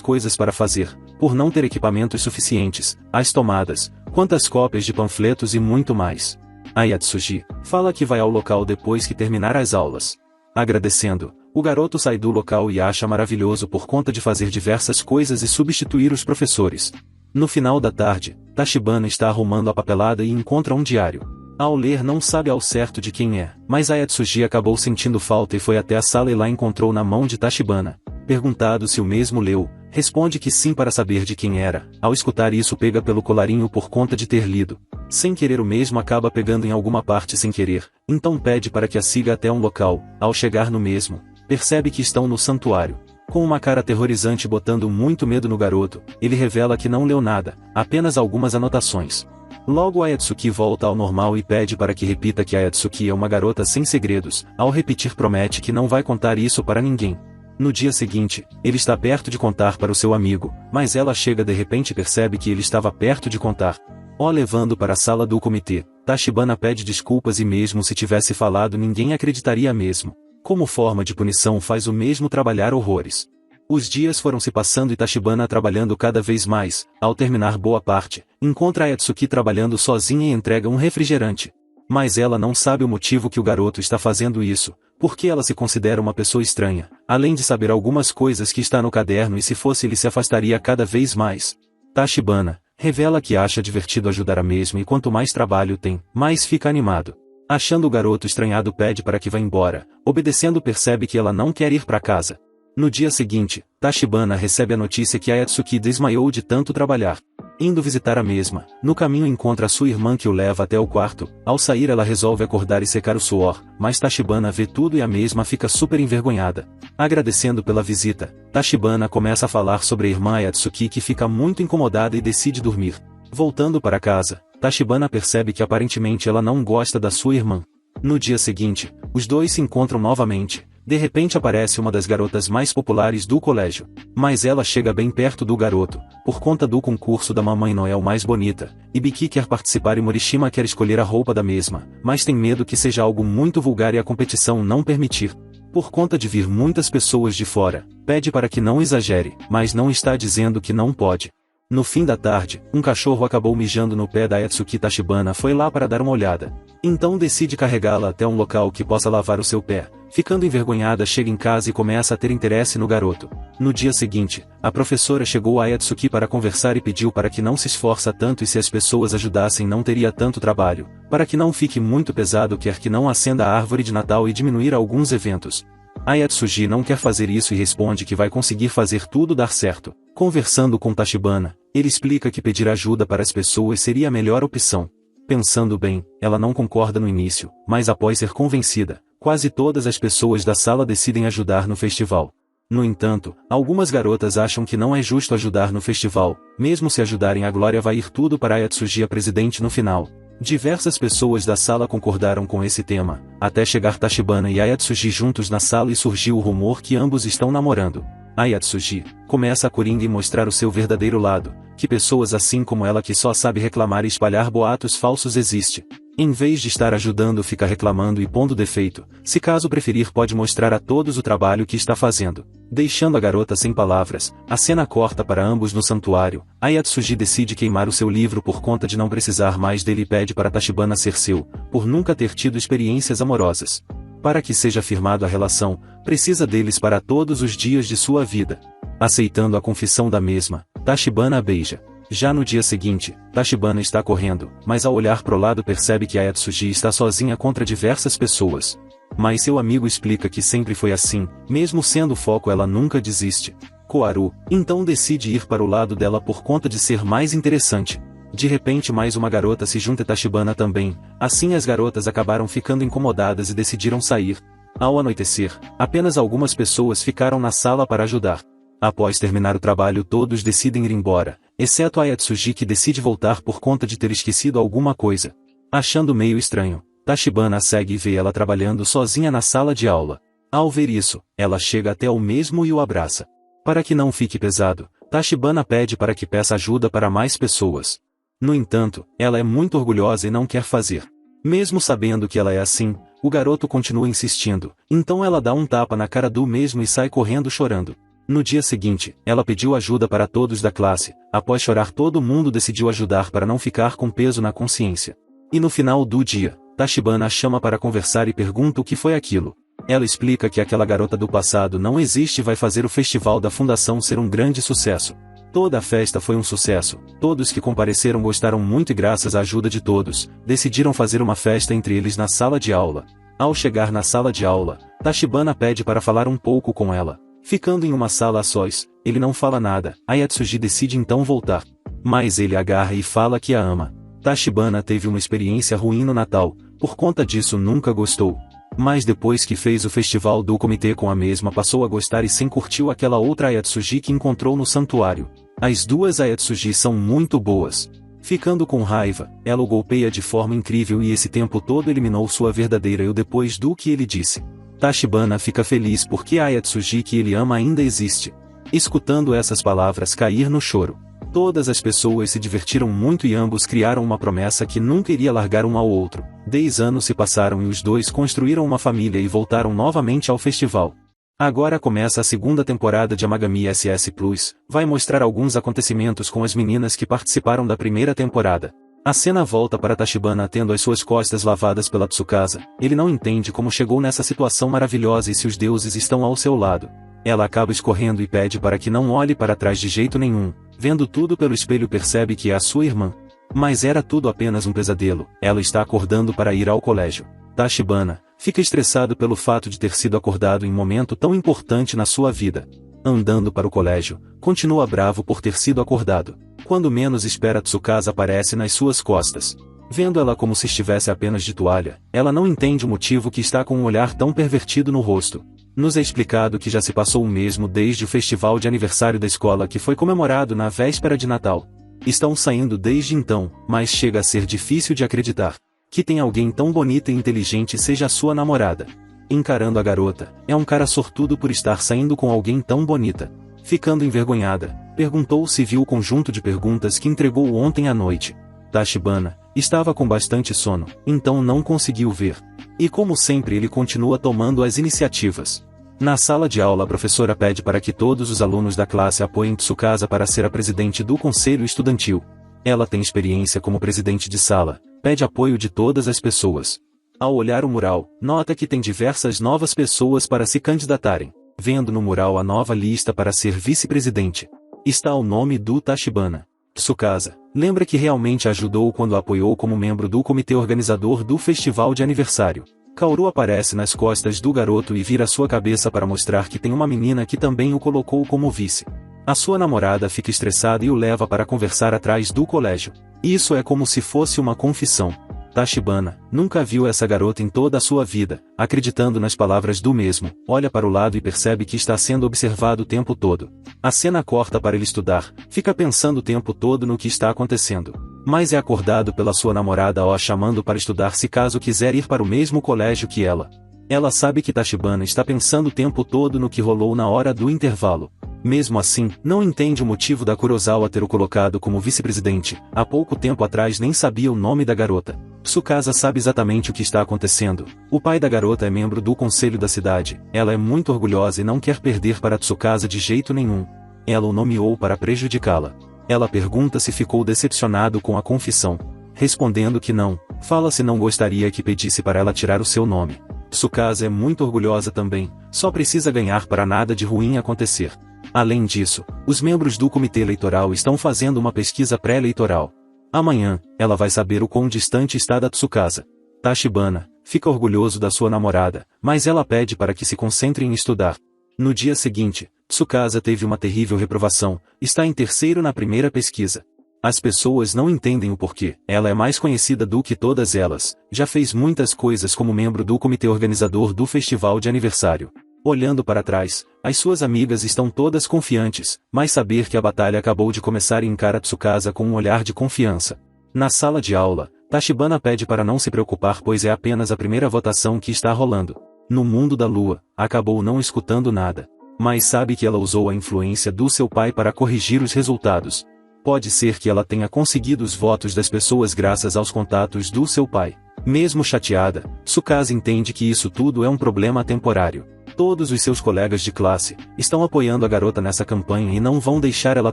coisas para fazer, por não ter equipamentos suficientes, as tomadas, quantas cópias de panfletos e muito mais. Ayatsuji fala que vai ao local depois que terminar as aulas. Agradecendo, o garoto sai do local e acha maravilhoso por conta de fazer diversas coisas e substituir os professores. No final da tarde, Tachibana está arrumando a papelada e encontra um diário. Ao ler não sabe ao certo de quem é, mas Ayatsuji acabou sentindo falta e foi até a sala e lá encontrou na mão de Tachibana. Perguntado se o mesmo leu, responde que sim para saber de quem era. Ao escutar isso pega pelo colarinho por conta de ter lido. Sem querer o mesmo acaba pegando em alguma parte sem querer, então pede para que a siga até um local. Ao chegar no mesmo, percebe que estão no santuário. Com uma cara aterrorizante botando muito medo no garoto, ele revela que não leu nada, apenas algumas anotações. Logo Ayatsuki volta ao normal e pede para que repita que Ayatsuki é uma garota sem segredos. Ao repetir promete que não vai contar isso para ninguém. No dia seguinte, ele está perto de contar para o seu amigo, mas ela chega de repente e percebe que ele estava perto de contar. O levando para a sala do comitê, Tachibana pede desculpas e mesmo se tivesse falado ninguém acreditaria mesmo. Como forma de punição faz o mesmo trabalhar horrores. Os dias foram se passando e Tachibana trabalhando cada vez mais. Ao terminar boa parte, encontra Ayatsuki trabalhando sozinha e entrega um refrigerante. Mas ela não sabe o motivo que o garoto está fazendo isso, porque ela se considera uma pessoa estranha, além de saber algumas coisas que está no caderno e se fosse ele se afastaria cada vez mais. Tachibana revela que acha divertido ajudar a mesma e quanto mais trabalho tem, mais fica animado. Achando o garoto estranhado pede para que vá embora, obedecendo percebe que ela não quer ir para casa. No dia seguinte, Tachibana recebe a notícia que Ayatsuki desmaiou de tanto trabalhar. Indo visitar a mesma, no caminho encontra a sua irmã que o leva até o quarto. Ao sair ela resolve acordar e secar o suor, mas Tachibana vê tudo e a mesma fica super envergonhada. Agradecendo pela visita, Tachibana começa a falar sobre a irmã Ayatsuki que fica muito incomodada e decide dormir. Voltando para casa, Tachibana percebe que aparentemente ela não gosta da sua irmã. No dia seguinte, os dois se encontram novamente. De repente aparece uma das garotas mais populares do colégio. Mas ela chega bem perto do garoto, por conta do concurso da Mamãe Noel mais bonita. Ibiki quer participar e Morishima quer escolher a roupa da mesma, mas tem medo que seja algo muito vulgar e a competição não permitir. Por conta de vir muitas pessoas de fora, pede para que não exagere, mas não está dizendo que não pode. No fim da tarde, um cachorro acabou mijando no pé da Ayatsuki. Tachibana foi lá para dar uma olhada. Então decide carregá-la até um local que possa lavar o seu pé. Ficando envergonhada, chega em casa e começa a ter interesse no garoto. No dia seguinte, a professora chegou a Ayatsuki para conversar e pediu para que não se esforça tanto e se as pessoas ajudassem não teria tanto trabalho. Para que não fique muito pesado, quer que não acenda a árvore de Natal e diminuir alguns eventos. Ayatsuki não quer fazer isso e responde que vai conseguir fazer tudo dar certo. Conversando com Tachibana, ele explica que pedir ajuda para as pessoas seria a melhor opção. Pensando bem, ela não concorda no início, mas após ser convencida, quase todas as pessoas da sala decidem ajudar no festival. No entanto, algumas garotas acham que não é justo ajudar no festival, mesmo se ajudarem a glória vai ir tudo para Ayatsuki a presidente no final. Diversas pessoas da sala concordaram com esse tema, até chegar Tachibana e Ayatsuki juntos na sala e surgiu o rumor que ambos estão namorando. Ayatsuki começa a coringa e mostrar o seu verdadeiro lado, que pessoas assim como ela que só sabe reclamar e espalhar boatos falsos existe. Em vez de estar ajudando, fica reclamando e pondo defeito. Se caso preferir, pode mostrar a todos o trabalho que está fazendo. Deixando a garota sem palavras, a cena corta para ambos no santuário. Ayatsuki decide queimar o seu livro por conta de não precisar mais dele e pede para Tachibana ser seu, por nunca ter tido experiências amorosas. Para que seja firmado a relação, precisa deles para todos os dias de sua vida. Aceitando a confissão da mesma, Tachibana a beija. Já no dia seguinte, Tachibana está correndo, mas ao olhar pro lado percebe que Ayatsuki está sozinha contra diversas pessoas. Mas seu amigo explica que sempre foi assim, mesmo sendo o foco ela nunca desiste. Koharu, então decide ir para o lado dela por conta de ser mais interessante. De repente mais uma garota se junta a Tachibana também, assim as garotas acabaram ficando incomodadas e decidiram sair. Ao anoitecer, apenas algumas pessoas ficaram na sala para ajudar. Após terminar o trabalho todos decidem ir embora, exceto Ayatsuki que decide voltar por conta de ter esquecido alguma coisa. Achando meio estranho, Tachibana a segue e vê ela trabalhando sozinha na sala de aula. Ao ver isso, ela chega até o mesmo e o abraça. Para que não fique pesado, Tachibana pede para que peça ajuda para mais pessoas. No entanto, ela é muito orgulhosa e não quer fazer. Mesmo sabendo que ela é assim, o garoto continua insistindo, então ela dá um tapa na cara do mesmo e sai correndo chorando. No dia seguinte, ela pediu ajuda para todos da classe. Após chorar, todo mundo decidiu ajudar para não ficar com peso na consciência. E no final do dia, Tachibana a chama para conversar e pergunta o que foi aquilo. Ela explica que aquela garota do passado não existe e vai fazer o festival da fundação ser um grande sucesso. Toda a festa foi um sucesso, todos que compareceram gostaram muito e graças à ajuda de todos, decidiram fazer uma festa entre eles na sala de aula. Ao chegar na sala de aula, Tachibana pede para falar um pouco com ela. Ficando em uma sala a sós, ele não fala nada. Ayatsuki decide então voltar. Mas ele agarra e fala que a ama. Tachibana teve uma experiência ruim no Natal, por conta disso nunca gostou. Mas depois que fez o festival do comitê com a mesma passou a gostar e sem curtiu aquela outra Ayatsuki que encontrou no santuário. As duas Ayatsuki são muito boas. Ficando com raiva, ela o golpeia de forma incrível e esse tempo todo eliminou sua verdadeira eu depois do que ele disse. Tachibana fica feliz porque a Ayatsuki que ele ama ainda existe. Escutando essas palavras cair no choro. Todas as pessoas se divertiram muito e ambos criaram uma promessa que nunca iria largar um ao outro. 10 anos se passaram e os dois construíram uma família e voltaram novamente ao festival. Agora começa a segunda temporada de Amagami SS Plus, vai mostrar alguns acontecimentos com as meninas que participaram da primeira temporada. A cena volta para Tachibana tendo as suas costas lavadas pela Tsukasa. Ele não entende como chegou nessa situação maravilhosa e se os deuses estão ao seu lado. Ela acaba escorrendo e pede para que não olhe para trás de jeito nenhum. Vendo tudo pelo espelho percebe que é a sua irmã. Mas era tudo apenas um pesadelo. Ela está acordando para ir ao colégio. Tachibana fica estressado pelo fato de ter sido acordado em um momento tão importante na sua vida. Andando para o colégio, continua bravo por ter sido acordado. Quando menos espera, Tsukasa aparece nas suas costas. Vendo ela como se estivesse apenas de toalha, ela não entende o motivo que está com um olhar tão pervertido no rosto. Nos é explicado que já se passou o mesmo desde o festival de aniversário da escola que foi comemorado na véspera de Natal. Estão saindo desde então, mas chega a ser difícil de acreditar que tem alguém tão bonita e inteligente seja a sua namorada. Encarando a garota, é um cara sortudo por estar saindo com alguém tão bonita. Ficando envergonhada, perguntou se viu o conjunto de perguntas que entregou ontem à noite. Tachibana estava com bastante sono, então não conseguiu ver. E como sempre ele continua tomando as iniciativas. Na sala de aula, a professora pede para que todos os alunos da classe apoiem Tsukasa para ser a presidente do conselho estudantil. Ela tem experiência como presidente de sala, pede apoio de todas as pessoas. Ao olhar o mural, nota que tem diversas novas pessoas para se candidatarem. Vendo no mural a nova lista para ser vice-presidente, está o nome do Tachibana. Tsukasa lembra que realmente ajudou quando a apoiou como membro do comitê organizador do festival de aniversário. Kaoru aparece nas costas do garoto e vira sua cabeça para mostrar que tem uma menina que também o colocou como vice. A sua namorada fica estressada e o leva para conversar atrás do colégio. Isso é como se fosse uma confissão. Tachibana nunca viu essa garota em toda a sua vida, acreditando nas palavras do mesmo, olha para o lado e percebe que está sendo observado o tempo todo. A cena corta para ele estudar, fica pensando o tempo todo no que está acontecendo. Mas é acordado pela sua namorada o chamando para estudar se caso quiser ir para o mesmo colégio que ela. Ela sabe que Tachibana está pensando o tempo todo no que rolou na hora do intervalo. Mesmo assim, não entende o motivo da Kurosawa ter o colocado como vice-presidente. Há pouco tempo atrás nem sabia o nome da garota. Tsukasa sabe exatamente o que está acontecendo. O pai da garota é membro do conselho da cidade. Ela é muito orgulhosa e não quer perder para Tsukasa de jeito nenhum. Ela o nomeou para prejudicá-la. Ela pergunta se ficou decepcionado com a confissão. Respondendo que não, fala se não gostaria que pedisse para ela tirar o seu nome. Tsukasa é muito orgulhosa também, só precisa ganhar para nada de ruim acontecer. Além disso, os membros do comitê eleitoral estão fazendo uma pesquisa pré-eleitoral. Amanhã, ela vai saber o quão distante está da Tsukasa. Tachibana fica orgulhoso da sua namorada, mas ela pede para que se concentre em estudar. No dia seguinte, Tsukasa teve uma terrível reprovação, está em terceiro na primeira pesquisa. As pessoas não entendem o porquê. Ela é mais conhecida do que todas elas, já fez muitas coisas como membro do comitê organizador do festival de aniversário. Olhando para trás, as suas amigas estão todas confiantes, mas saber que a batalha acabou de começar e encara Tsukasa com um olhar de confiança. Na sala de aula, Tachibana pede para não se preocupar pois é apenas a primeira votação que está rolando. No mundo da lua, acabou não escutando nada. Mas sabe que ela usou a influência do seu pai para corrigir os resultados. Pode ser que ela tenha conseguido os votos das pessoas graças aos contatos do seu pai. Mesmo chateada, Tsukasa entende que isso tudo é um problema temporário. Todos os seus colegas de classe estão apoiando a garota nessa campanha e não vão deixar ela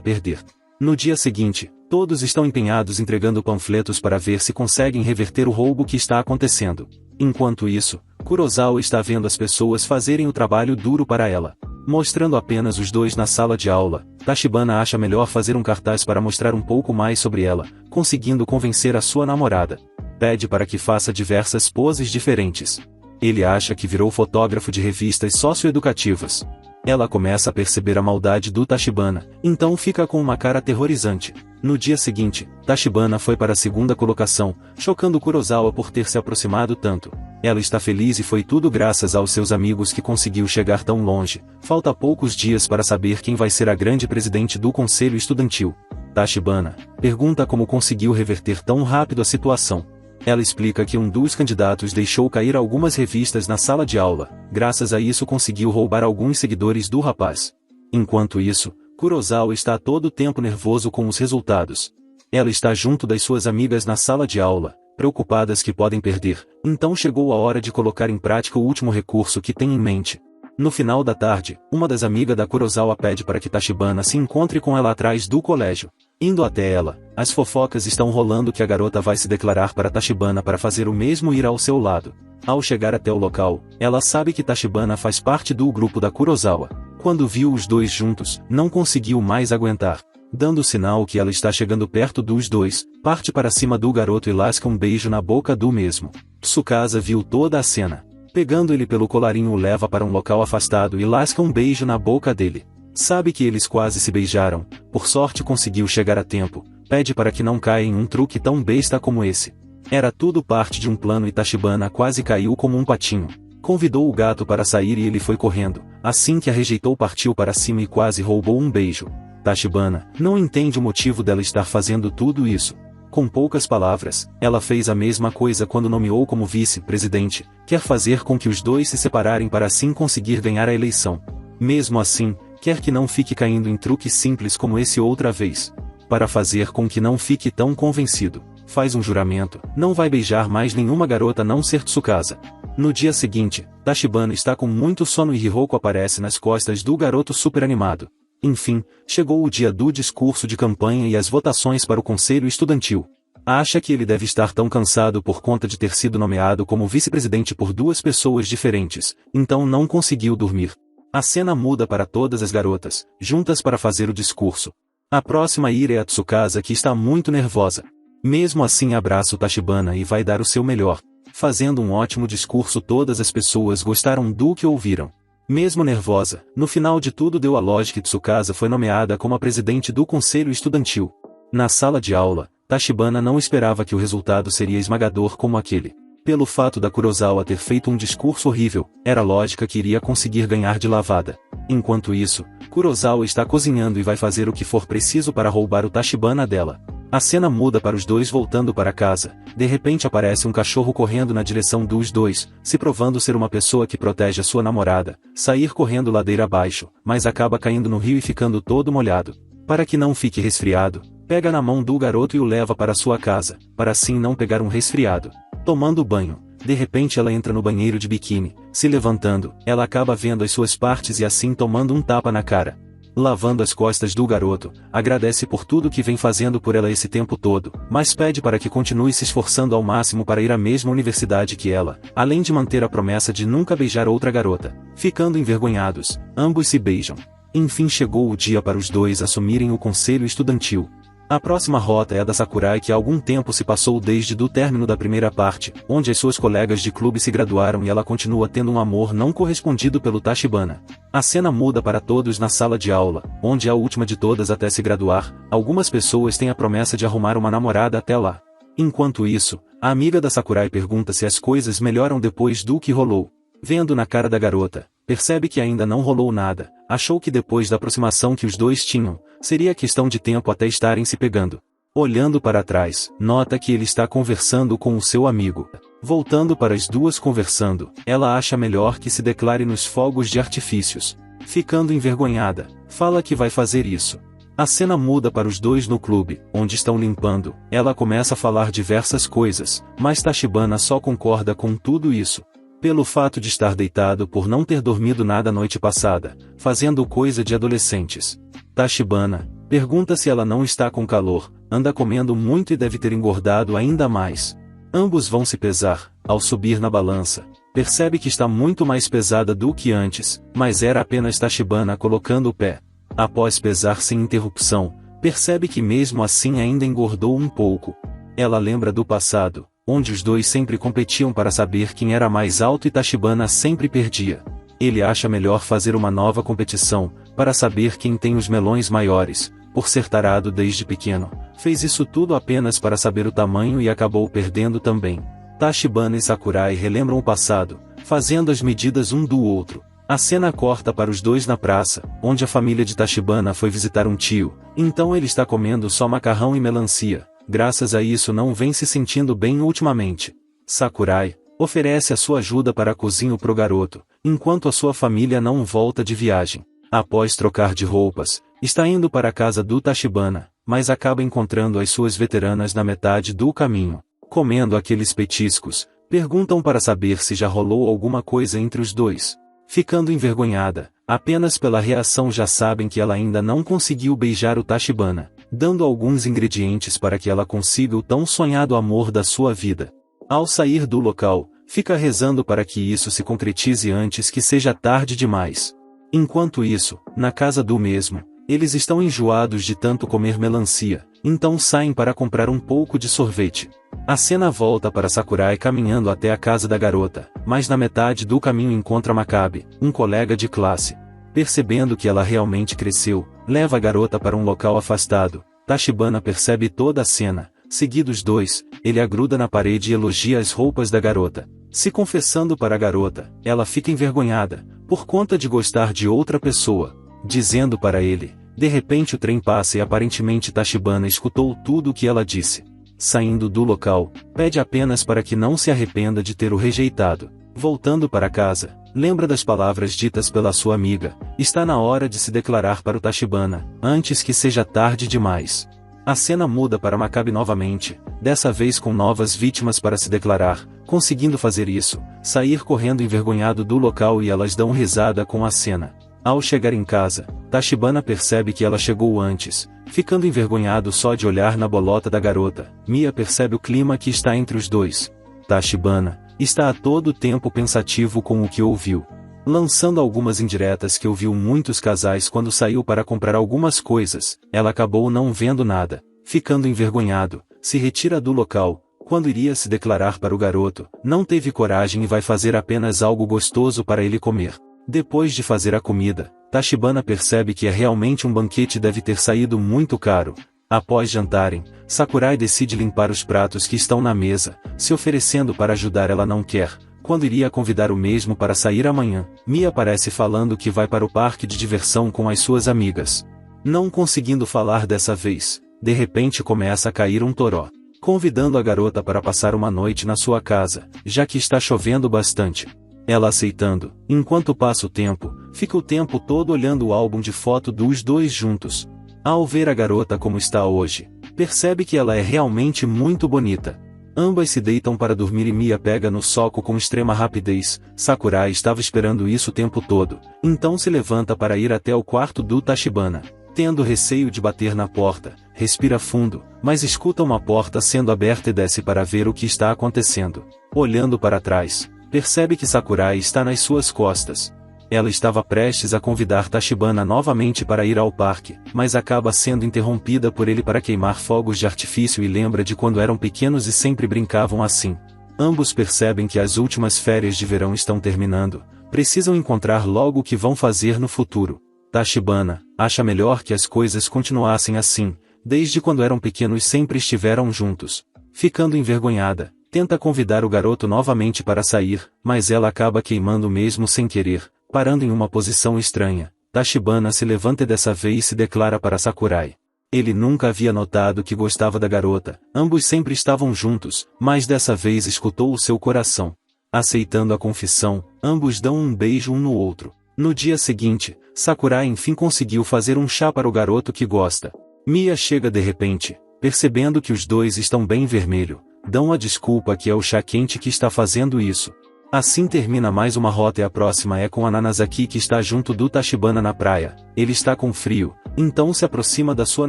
perder. No dia seguinte, todos estão empenhados entregando panfletos para ver se conseguem reverter o roubo que está acontecendo. Enquanto isso, Kurosawa está vendo as pessoas fazerem o trabalho duro para ela. Mostrando apenas os dois na sala de aula, Tachibana acha melhor fazer um cartaz para mostrar um pouco mais sobre ela, conseguindo convencer a sua namorada. Pede para que faça diversas poses diferentes. Ele acha que virou fotógrafo de revistas socioeducativas. Ela começa a perceber a maldade do Tachibana, então fica com uma cara aterrorizante. No dia seguinte, Tachibana foi para a segunda colocação, chocando Kurosawa por ter se aproximado tanto. Ela está feliz e foi tudo graças aos seus amigos que conseguiu chegar tão longe. Falta poucos dias para saber quem vai ser a grande presidente do conselho estudantil. Tachibana pergunta como conseguiu reverter tão rápido a situação. Ela explica que um dos candidatos deixou cair algumas revistas na sala de aula, graças a isso conseguiu roubar alguns seguidores do rapaz. Enquanto isso, Kurosawa está todo o tempo nervoso com os resultados. Ela está junto das suas amigas na sala de aula, preocupadas que podem perder, então chegou a hora de colocar em prática o último recurso que tem em mente. No final da tarde, uma das amigas da Kurosawa pede para que Tachibana se encontre com ela atrás do colégio. Indo até ela, as fofocas estão rolando que a garota vai se declarar para Tachibana para fazer o mesmo ir ao seu lado. Ao chegar até o local, ela sabe que Tachibana faz parte do grupo da Kurosawa. Quando viu os dois juntos, não conseguiu mais aguentar. Dando sinal que ela está chegando perto dos dois, parte para cima do garoto e lasca um beijo na boca do mesmo. Tsukasa viu toda a cena. Pegando ele pelo colarinho o leva para um local afastado e lasca um beijo na boca dele. Sabe que eles quase se beijaram, por sorte conseguiu chegar a tempo, pede para que não caia em um truque tão besta como esse. Era tudo parte de um plano e Tachibana quase caiu como um patinho. Convidou o gato para sair e ele foi correndo, assim que a rejeitou partiu para cima e quase roubou um beijo. Tachibana não entende o motivo dela estar fazendo tudo isso. Com poucas palavras, ela fez a mesma coisa quando nomeou como vice-presidente, quer fazer com que os dois se separarem para assim conseguir ganhar a eleição. Mesmo assim, quer que não fique caindo em truques simples como esse outra vez. Para fazer com que não fique tão convencido, faz um juramento, não vai beijar mais nenhuma garota a não ser Tsukasa. No dia seguinte, Tachibana está com muito sono e Hiroko aparece nas costas do garoto super animado. Enfim, chegou o dia do discurso de campanha e as votações para o conselho estudantil. Acha que ele deve estar tão cansado por conta de ter sido nomeado como vice-presidente por duas pessoas diferentes, então não conseguiu dormir. A cena muda para todas as garotas, juntas para fazer o discurso. A próxima a ir é a Tsukasa, que está muito nervosa. Mesmo assim abraça o Tachibana e vai dar o seu melhor. Fazendo um ótimo discurso, todas as pessoas gostaram do que ouviram. Mesmo nervosa, no final de tudo deu a lógica e Tsukasa foi nomeada como a presidente do conselho estudantil. Na sala de aula, Tachibana não esperava que o resultado seria esmagador como aquele. Pelo fato da Kurosawa ter feito um discurso horrível, era lógica que iria conseguir ganhar de lavada. Enquanto isso, Kurosawa está cozinhando e vai fazer o que for preciso para roubar o Tachibana dela. A cena muda para os dois voltando para casa. De repente aparece um cachorro correndo na direção dos dois, se provando ser uma pessoa que protege a sua namorada, sair correndo ladeira abaixo, mas acaba caindo no rio e ficando todo molhado. Para que não fique resfriado, pega na mão do garoto e o leva para sua casa, para assim não pegar um resfriado. Tomando banho, de repente ela entra no banheiro de biquíni, se levantando, ela acaba vendo as suas partes e assim tomando um tapa na cara. Lavando as costas do garoto, agradece por tudo que vem fazendo por ela esse tempo todo, mas pede para que continue se esforçando ao máximo para ir à mesma universidade que ela, além de manter a promessa de nunca beijar outra garota. Ficando envergonhados, ambos se beijam. Enfim chegou o dia para os dois assumirem o conselho estudantil. A próxima rota é a da Sakurai, que há algum tempo se passou desde o término da primeira parte, onde as suas colegas de clube se graduaram e ela continua tendo um amor não correspondido pelo Tachibana. A cena muda para todos na sala de aula, onde é a última de todas até se graduar. Algumas pessoas têm a promessa de arrumar uma namorada até lá. Enquanto isso, a amiga da Sakurai pergunta se as coisas melhoram depois do que rolou. Vendo na cara da garota, percebe que ainda não rolou nada. Achou que depois da aproximação que os dois tinham, seria questão de tempo até estarem se pegando. Olhando para trás, nota que ele está conversando com o seu amigo. Voltando para as duas conversando, ela acha melhor que se declare nos fogos de artifícios. Ficando envergonhada, fala que vai fazer isso. A cena muda para os dois no clube, onde estão limpando. Ela começa a falar diversas coisas, mas Tachibana só concorda com tudo isso. Pelo fato de estar deitado por não ter dormido nada a noite passada, fazendo coisa de adolescentes. Tachibana pergunta se ela não está com calor, anda comendo muito e deve ter engordado ainda mais. Ambos vão se pesar. Ao subir na balança, percebe que está muito mais pesada do que antes, mas era apenas Tachibana colocando o pé. Após pesar sem interrupção, percebe que mesmo assim ainda engordou um pouco. Ela lembra do passado, onde os dois sempre competiam para saber quem era mais alto e Tachibana sempre perdia. Ele acha melhor fazer uma nova competição, para saber quem tem os melões maiores. Por ser tarado desde pequeno, fez isso tudo apenas para saber o tamanho e acabou perdendo também. Tachibana e Sakurai relembram o passado, fazendo as medidas um do outro. A cena corta para os dois na praça, onde a família de Tachibana foi visitar um tio, então ele está comendo só macarrão e melancia. Graças a isso não vem se sentindo bem ultimamente. Sakurai oferece a sua ajuda para a cozinha pro garoto, enquanto a sua família não volta de viagem. Após trocar de roupas, está indo para a casa do Tachibana, mas acaba encontrando as suas veteranas na metade do caminho. Comendo aqueles petiscos, perguntam para saber se já rolou alguma coisa entre os dois. Ficando envergonhada, apenas pela reação já sabem que ela ainda não conseguiu beijar o Tachibana, dando alguns ingredientes para que ela consiga o tão sonhado amor da sua vida. Ao sair do local, fica rezando para que isso se concretize antes que seja tarde demais. Enquanto isso, na casa do mesmo, eles estão enjoados de tanto comer melancia, então saem para comprar um pouco de sorvete. A cena volta para Sakurai caminhando até a casa da garota, mas na metade do caminho encontra Makabe, um colega de classe. Percebendo que ela realmente cresceu, leva a garota para um local afastado. Tachibana percebe toda a cena. Seguidos dois, ele a gruda na parede e elogia as roupas da garota. Se confessando para a garota, ela fica envergonhada, por conta de gostar de outra pessoa. Dizendo para ele, de repente o trem passa e aparentemente Tachibana escutou tudo o que ela disse. Saindo do local, pede apenas para que não se arrependa de ter o rejeitado. Voltando para casa, lembra das palavras ditas pela sua amiga. Está na hora de se declarar para o Tachibana, antes que seja tarde demais. A cena muda para Maccabi novamente, dessa vez com novas vítimas para se declarar, conseguindo fazer isso, sair correndo envergonhado do local e elas dão risada com a cena. Ao chegar em casa, Tachibana percebe que ela chegou antes, ficando envergonhado só de olhar na bolota da garota. Mia percebe o clima que está entre os dois. Tachibana está a todo tempo pensativo com o que ouviu, lançando algumas indiretas que ouviu muitos casais quando saiu para comprar algumas coisas. Ela acabou não vendo nada, ficando envergonhado, se retira do local. Quando iria se declarar para o garoto, não teve coragem e vai fazer apenas algo gostoso para ele comer. Depois de fazer a comida, Tachibana percebe que é realmente um banquete e deve ter saído muito caro. Após jantarem, Sakurai decide limpar os pratos que estão na mesa, se oferecendo para ajudar. Ela não quer. Quando iria convidar o mesmo para sair amanhã, Mia aparece falando que vai para o parque de diversão com as suas amigas. Não conseguindo falar dessa vez, de repente começa a cair um toró, convidando a garota para passar uma noite na sua casa, já que está chovendo bastante. Ela aceitando, enquanto passa o tempo, fica o tempo todo olhando o álbum de foto dos dois juntos. Ao ver a garota como está hoje, percebe que ela é realmente muito bonita. Ambas se deitam para dormir e Mia pega no soco com extrema rapidez. Sakurai estava esperando isso o tempo todo, então se levanta para ir até o quarto do Tachibana. Tendo receio de bater na porta, respira fundo, mas escuta uma porta sendo aberta e desce para ver o que está acontecendo. Olhando para trás, percebe que Sakurai está nas suas costas. Ela estava prestes a convidar Tachibana novamente para ir ao parque, mas acaba sendo interrompida por ele para queimar fogos de artifício e lembra de quando eram pequenos e sempre brincavam assim. Ambos percebem que as últimas férias de verão estão terminando, precisam encontrar logo o que vão fazer no futuro. Tachibana acha melhor que as coisas continuassem assim, desde quando eram pequenos sempre estiveram juntos. Ficando envergonhada, tenta convidar o garoto novamente para sair, mas ela acaba queimando mesmo sem querer, parando em uma posição estranha. Tachibana se levanta e dessa vez se declara para Sakurai. Ele nunca havia notado que gostava da garota, ambos sempre estavam juntos, mas dessa vez escutou o seu coração. Aceitando a confissão, ambos dão um beijo um no outro. No dia seguinte, Sakurai enfim conseguiu fazer um chá para o garoto que gosta. Mia chega de repente, percebendo que os dois estão bem vermelho, dão a desculpa que é o chá quente que está fazendo isso. Assim termina mais uma rota e a próxima é com a Nanazaki que está junto do Tachibana na praia. Ele está com frio, então se aproxima da sua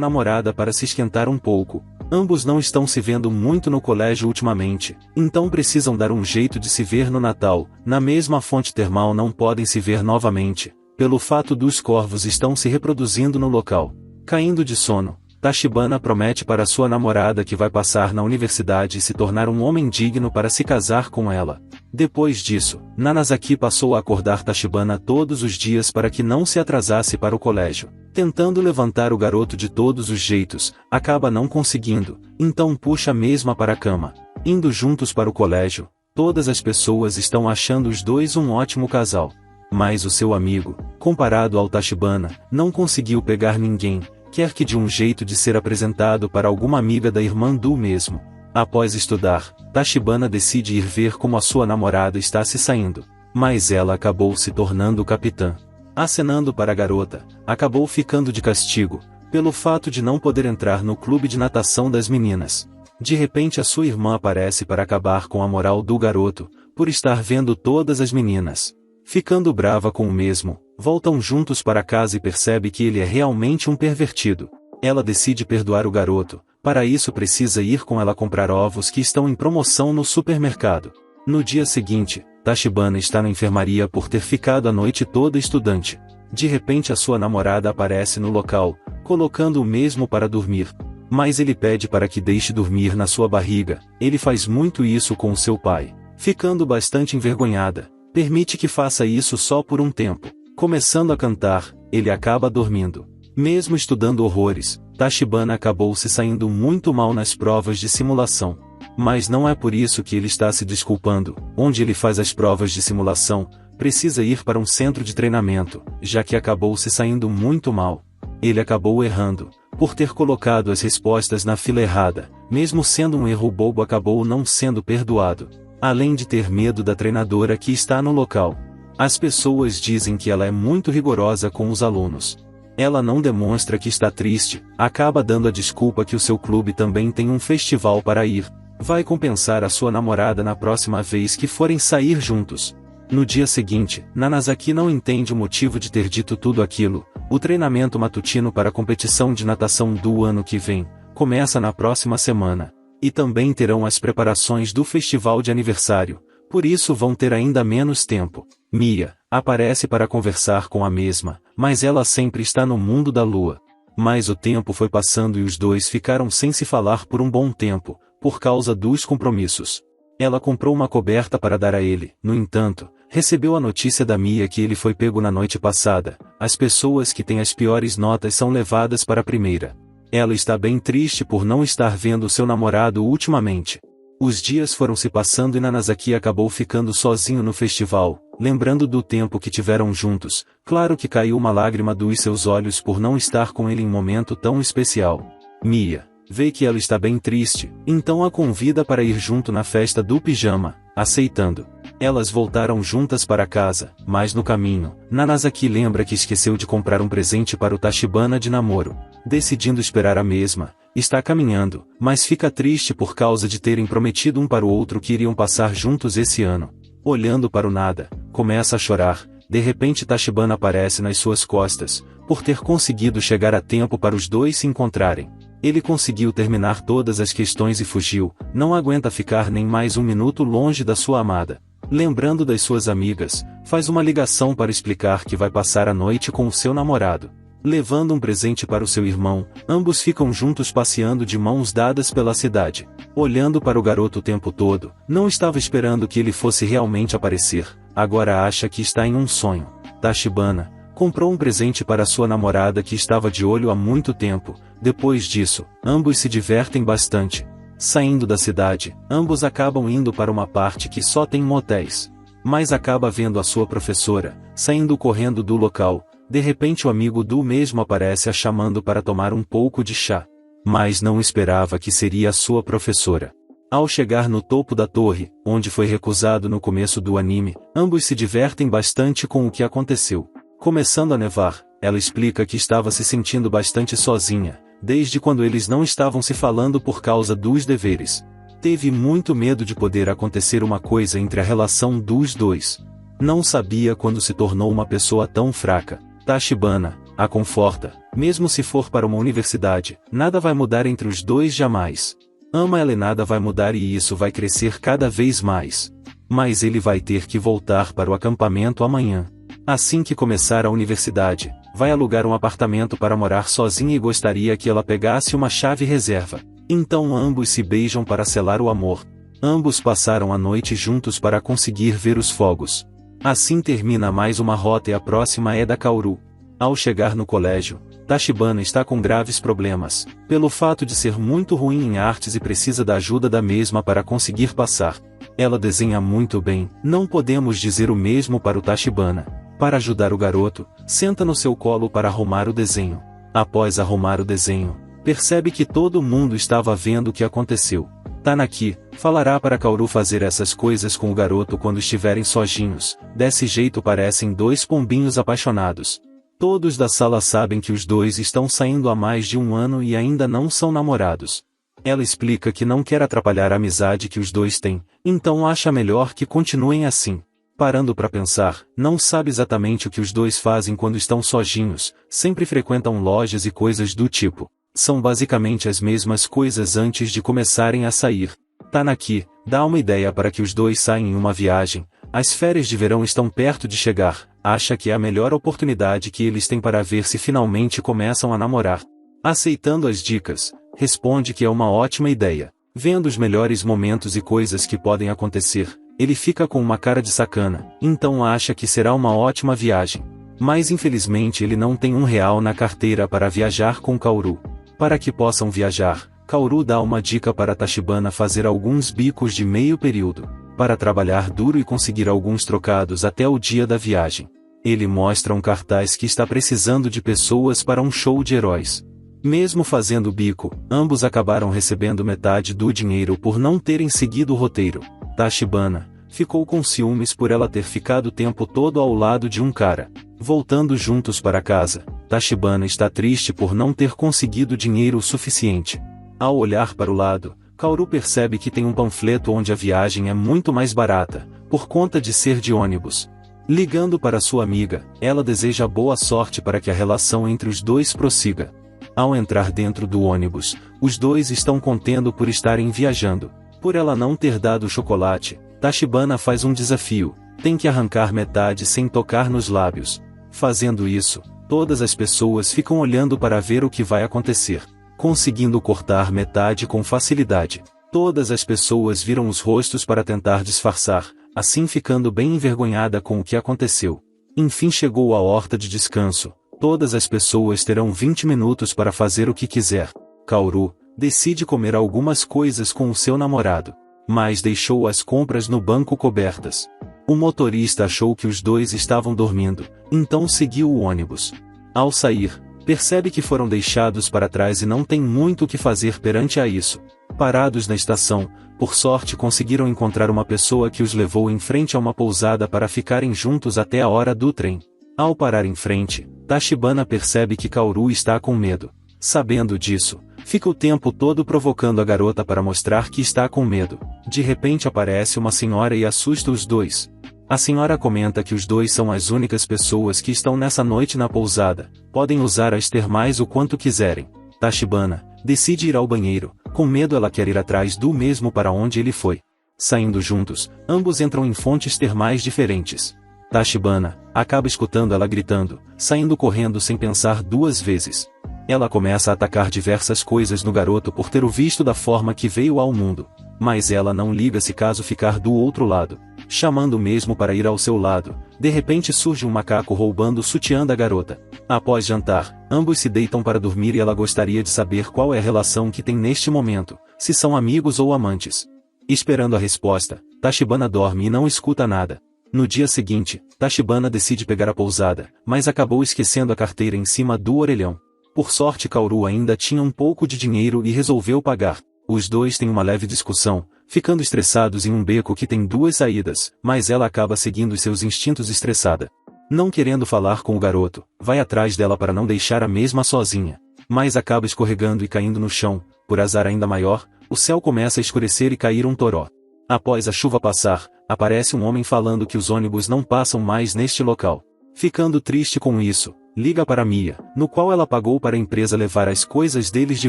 namorada para se esquentar um pouco. Ambos não estão se vendo muito no colégio ultimamente, então precisam dar um jeito de se ver no Natal. Na mesma fonte termal não podem se ver novamente, pelo fato dos corvos estão se reproduzindo no local. Caindo de sono, Tachibana promete para sua namorada que vai passar na universidade e se tornar um homem digno para se casar com ela. Depois disso, Nanazaki passou a acordar Tachibana todos os dias para que não se atrasasse para o colégio. Tentando levantar o garoto de todos os jeitos, acaba não conseguindo, então puxa mesmo para a cama. Indo juntos para o colégio, todas as pessoas estão achando os dois um ótimo casal. Mas o seu amigo, comparado ao Tachibana, não conseguiu pegar ninguém. Quer que de um jeito de ser apresentado para alguma amiga da irmã do mesmo. Após estudar, Tachibana decide ir ver como a sua namorada está se saindo. Mas ela acabou se tornando capitã. Acenando para a garota, acabou ficando de castigo, pelo fato de não poder entrar no clube de natação das meninas. De repente a sua irmã aparece para acabar com a moral do garoto, por estar vendo todas as meninas. Ficando brava com o mesmo, voltam juntos para casa e percebe que ele é realmente um pervertido. Ela decide perdoar o garoto, para isso precisa ir com ela comprar ovos que estão em promoção no supermercado. No dia seguinte, Tachibana está na enfermaria por ter ficado a noite toda estudante. De repente a sua namorada aparece no local, colocando o mesmo para dormir. Mas ele pede para que deixe dormir na sua barriga. Ele faz muito isso com o seu pai. Ficando bastante envergonhada, permite que faça isso só por um tempo. Começando a cantar, ele acaba dormindo. Mesmo estudando horrores, Tachibana acabou se saindo muito mal nas provas de simulação. Mas não é por isso que ele está se desculpando. Onde ele faz as provas de simulação, precisa ir para um centro de treinamento, já que acabou se saindo muito mal. Ele acabou errando, por ter colocado as respostas na fila errada, mesmo sendo um erro bobo acabou não sendo perdoado. Além de ter medo da treinadora que está no local. As pessoas dizem que ela é muito rigorosa com os alunos. Ela não demonstra que está triste, acaba dando a desculpa que o seu clube também tem um festival para ir. Vai compensar a sua namorada na próxima vez que forem sair juntos. No dia seguinte, Nanazaki não entende o motivo de ter dito tudo aquilo. O treinamento matutino para a competição de natação do ano que vem começa na próxima semana. E também terão as preparações do festival de aniversário, por isso vão ter ainda menos tempo. Mia aparece para conversar com a mesma, mas ela sempre está no mundo da lua. Mas o tempo foi passando e os dois ficaram sem se falar por um bom tempo, por causa dos compromissos. Ela comprou uma coberta para dar a ele, no entanto, recebeu a notícia da Mia que ele foi pego na noite passada. As pessoas que têm as piores notas são levadas para a primeira. Ela está bem triste por não estar vendo seu namorado ultimamente. Os dias foram se passando e Nanazaki acabou ficando sozinho no festival, lembrando do tempo que tiveram juntos. Claro que caiu uma lágrima dos seus olhos por não estar com ele em um momento tão especial. Mia vê que ela está bem triste, então a convida para ir junto na festa do pijama, aceitando. Elas voltaram juntas para casa, mas no caminho, Nanazaki lembra que esqueceu de comprar um presente para o Tachibana de namoro. Decidindo esperar a mesma, está caminhando, mas fica triste por causa de terem prometido um para o outro que iriam passar juntos esse ano. Olhando para o nada, começa a chorar. De repente Tachibana aparece nas suas costas, por ter conseguido chegar a tempo para os dois se encontrarem. Ele conseguiu terminar todas as questões e fugiu, não aguenta ficar nem mais um minuto longe da sua amada. Lembrando das suas amigas, faz uma ligação para explicar que vai passar a noite com o seu namorado. Levando um presente para o seu irmão, ambos ficam juntos passeando de mãos dadas pela cidade. Olhando para o garoto o tempo todo, não estava esperando que ele fosse realmente aparecer, agora acha que está em um sonho. Tachibana comprou um presente para sua namorada que estava de olho há muito tempo. Depois disso, ambos se divertem bastante. Saindo da cidade, ambos acabam indo para uma parte que só tem motéis. Mas acaba vendo a sua professora, saindo correndo do local. De repente o amigo do mesmo aparece a chamando para tomar um pouco de chá. Mas não esperava que seria a sua professora. Ao chegar no topo da torre, onde foi recusado no começo do anime, ambos se divertem bastante com o que aconteceu. Começando a nevar, ela explica que estava se sentindo bastante sozinha, desde quando eles não estavam se falando por causa dos deveres. Teve muito medo de poder acontecer uma coisa entre a relação dos dois. Não sabia quando se tornou uma pessoa tão fraca. Tachibana a conforta, mesmo se for para uma universidade, nada vai mudar entre os dois jamais. Ama ela e nada vai mudar e isso vai crescer cada vez mais. Mas ele vai ter que voltar para o acampamento amanhã. Assim que começar a universidade, vai alugar um apartamento para morar sozinha e gostaria que ela pegasse uma chave reserva. Então ambos se beijam para selar o amor. Ambos passaram a noite juntos para conseguir ver os fogos. Assim termina mais uma rota e a próxima é da Kaoru. Ao chegar no colégio, Tachibana está com graves problemas, pelo fato de ser muito ruim em artes e precisa da ajuda da mesma para conseguir passar. Ela desenha muito bem, não podemos dizer o mesmo para o Tachibana. Para ajudar o garoto, senta no seu colo para arrumar o desenho. Após arrumar o desenho, percebe que todo mundo estava vendo o que aconteceu. Tanaki falará para Kaoru fazer essas coisas com o garoto quando estiverem sozinhos. Desse jeito parecem dois pombinhos apaixonados. Todos da sala sabem que os dois estão saindo há mais de um ano e ainda não são namorados. Ela explica que não quer atrapalhar a amizade que os dois têm, então acha melhor que continuem assim. Parando para pensar, não sabe exatamente o que os dois fazem quando estão sozinhos, sempre frequentam lojas e coisas do tipo. São basicamente as mesmas coisas antes de começarem a sair. Tanaki dá uma ideia para que os dois saiam em uma viagem. As férias de verão estão perto de chegar. Acha que é a melhor oportunidade que eles têm para ver se finalmente começam a namorar. Aceitando as dicas, responde que é uma ótima ideia. Vendo os melhores momentos e coisas que podem acontecer, ele fica com uma cara de sacana, então acha que será uma ótima viagem. Mas infelizmente ele não tem R$1 na carteira para viajar com Kaoru. Para que possam viajar, Kaoru dá uma dica para Tachibana fazer alguns bicos de meio período, para trabalhar duro e conseguir alguns trocados até o dia da viagem. Ele mostra um cartaz que está precisando de pessoas para um show de heróis. Mesmo fazendo bico, ambos acabaram recebendo metade do dinheiro por não terem seguido o roteiro. Tachibana ficou com ciúmes por ela ter ficado o tempo todo ao lado de um cara. Voltando juntos para casa, Tachibana está triste por não ter conseguido dinheiro o suficiente. Ao olhar para o lado, Kaoru percebe que tem um panfleto onde a viagem é muito mais barata, por conta de ser de ônibus. Ligando para sua amiga, ela deseja boa sorte para que a relação entre os dois prossiga. Ao entrar dentro do ônibus, os dois estão contendo por estarem viajando. Por ela não ter dado o chocolate, Tachibana faz um desafio, tem que arrancar metade sem tocar nos lábios. Fazendo isso, todas as pessoas ficam olhando para ver o que vai acontecer. Conseguindo cortar metade com facilidade. Todas as pessoas viram os rostos para tentar disfarçar, assim ficando bem envergonhada com o que aconteceu. Enfim chegou a horta de descanso. Todas as pessoas terão 20 minutos para fazer o que quiser. Kaoru decide comer algumas coisas com o seu namorado, mas deixou as compras no banco cobertas. O motorista achou que os dois estavam dormindo, então seguiu o ônibus. Ao sair, percebe que foram deixados para trás e não tem muito o que fazer perante a isso. Parados na estação, por sorte conseguiram encontrar uma pessoa que os levou em frente a uma pousada para ficarem juntos até a hora do trem. Ao parar em frente, Tachibana percebe que Kaoru está com medo. Sabendo disso, fica o tempo todo provocando a garota para mostrar que está com medo. De repente aparece uma senhora e assusta os dois. A senhora comenta que os dois são as únicas pessoas que estão nessa noite na pousada, podem usar as termais o quanto quiserem. Tachibana decide ir ao banheiro, com medo ela quer ir atrás do mesmo para onde ele foi. Saindo juntos, ambos entram em fontes termais diferentes. Tachibana acaba escutando ela gritando, saindo correndo sem pensar duas vezes. Ela começa a atacar diversas coisas no garoto por ter o visto da forma que veio ao mundo. Mas ela não liga se caso ficar do outro lado. Chamando mesmo para ir ao seu lado, de repente surge um macaco roubando o sutiã da garota. Após jantar, ambos se deitam para dormir e ela gostaria de saber qual é a relação que tem neste momento, se são amigos ou amantes. Esperando a resposta, Tachibana dorme e não escuta nada. No dia seguinte, Tachibana decide pegar a pousada, mas acabou esquecendo a carteira em cima do orelhão. Por sorte Kaoru ainda tinha um pouco de dinheiro e resolveu pagar. Os dois têm uma leve discussão, ficando estressados em um beco que tem duas saídas, mas ela acaba seguindo seus instintos estressada. Não querendo falar com o garoto, vai atrás dela para não deixar a mesma sozinha. Mas acaba escorregando e caindo no chão. Por azar ainda maior, o céu começa a escurecer e cair um toró. Após a chuva passar, aparece um homem falando que os ônibus não passam mais neste local. Ficando triste com isso, liga para Mia, no qual ela pagou para a empresa levar as coisas deles de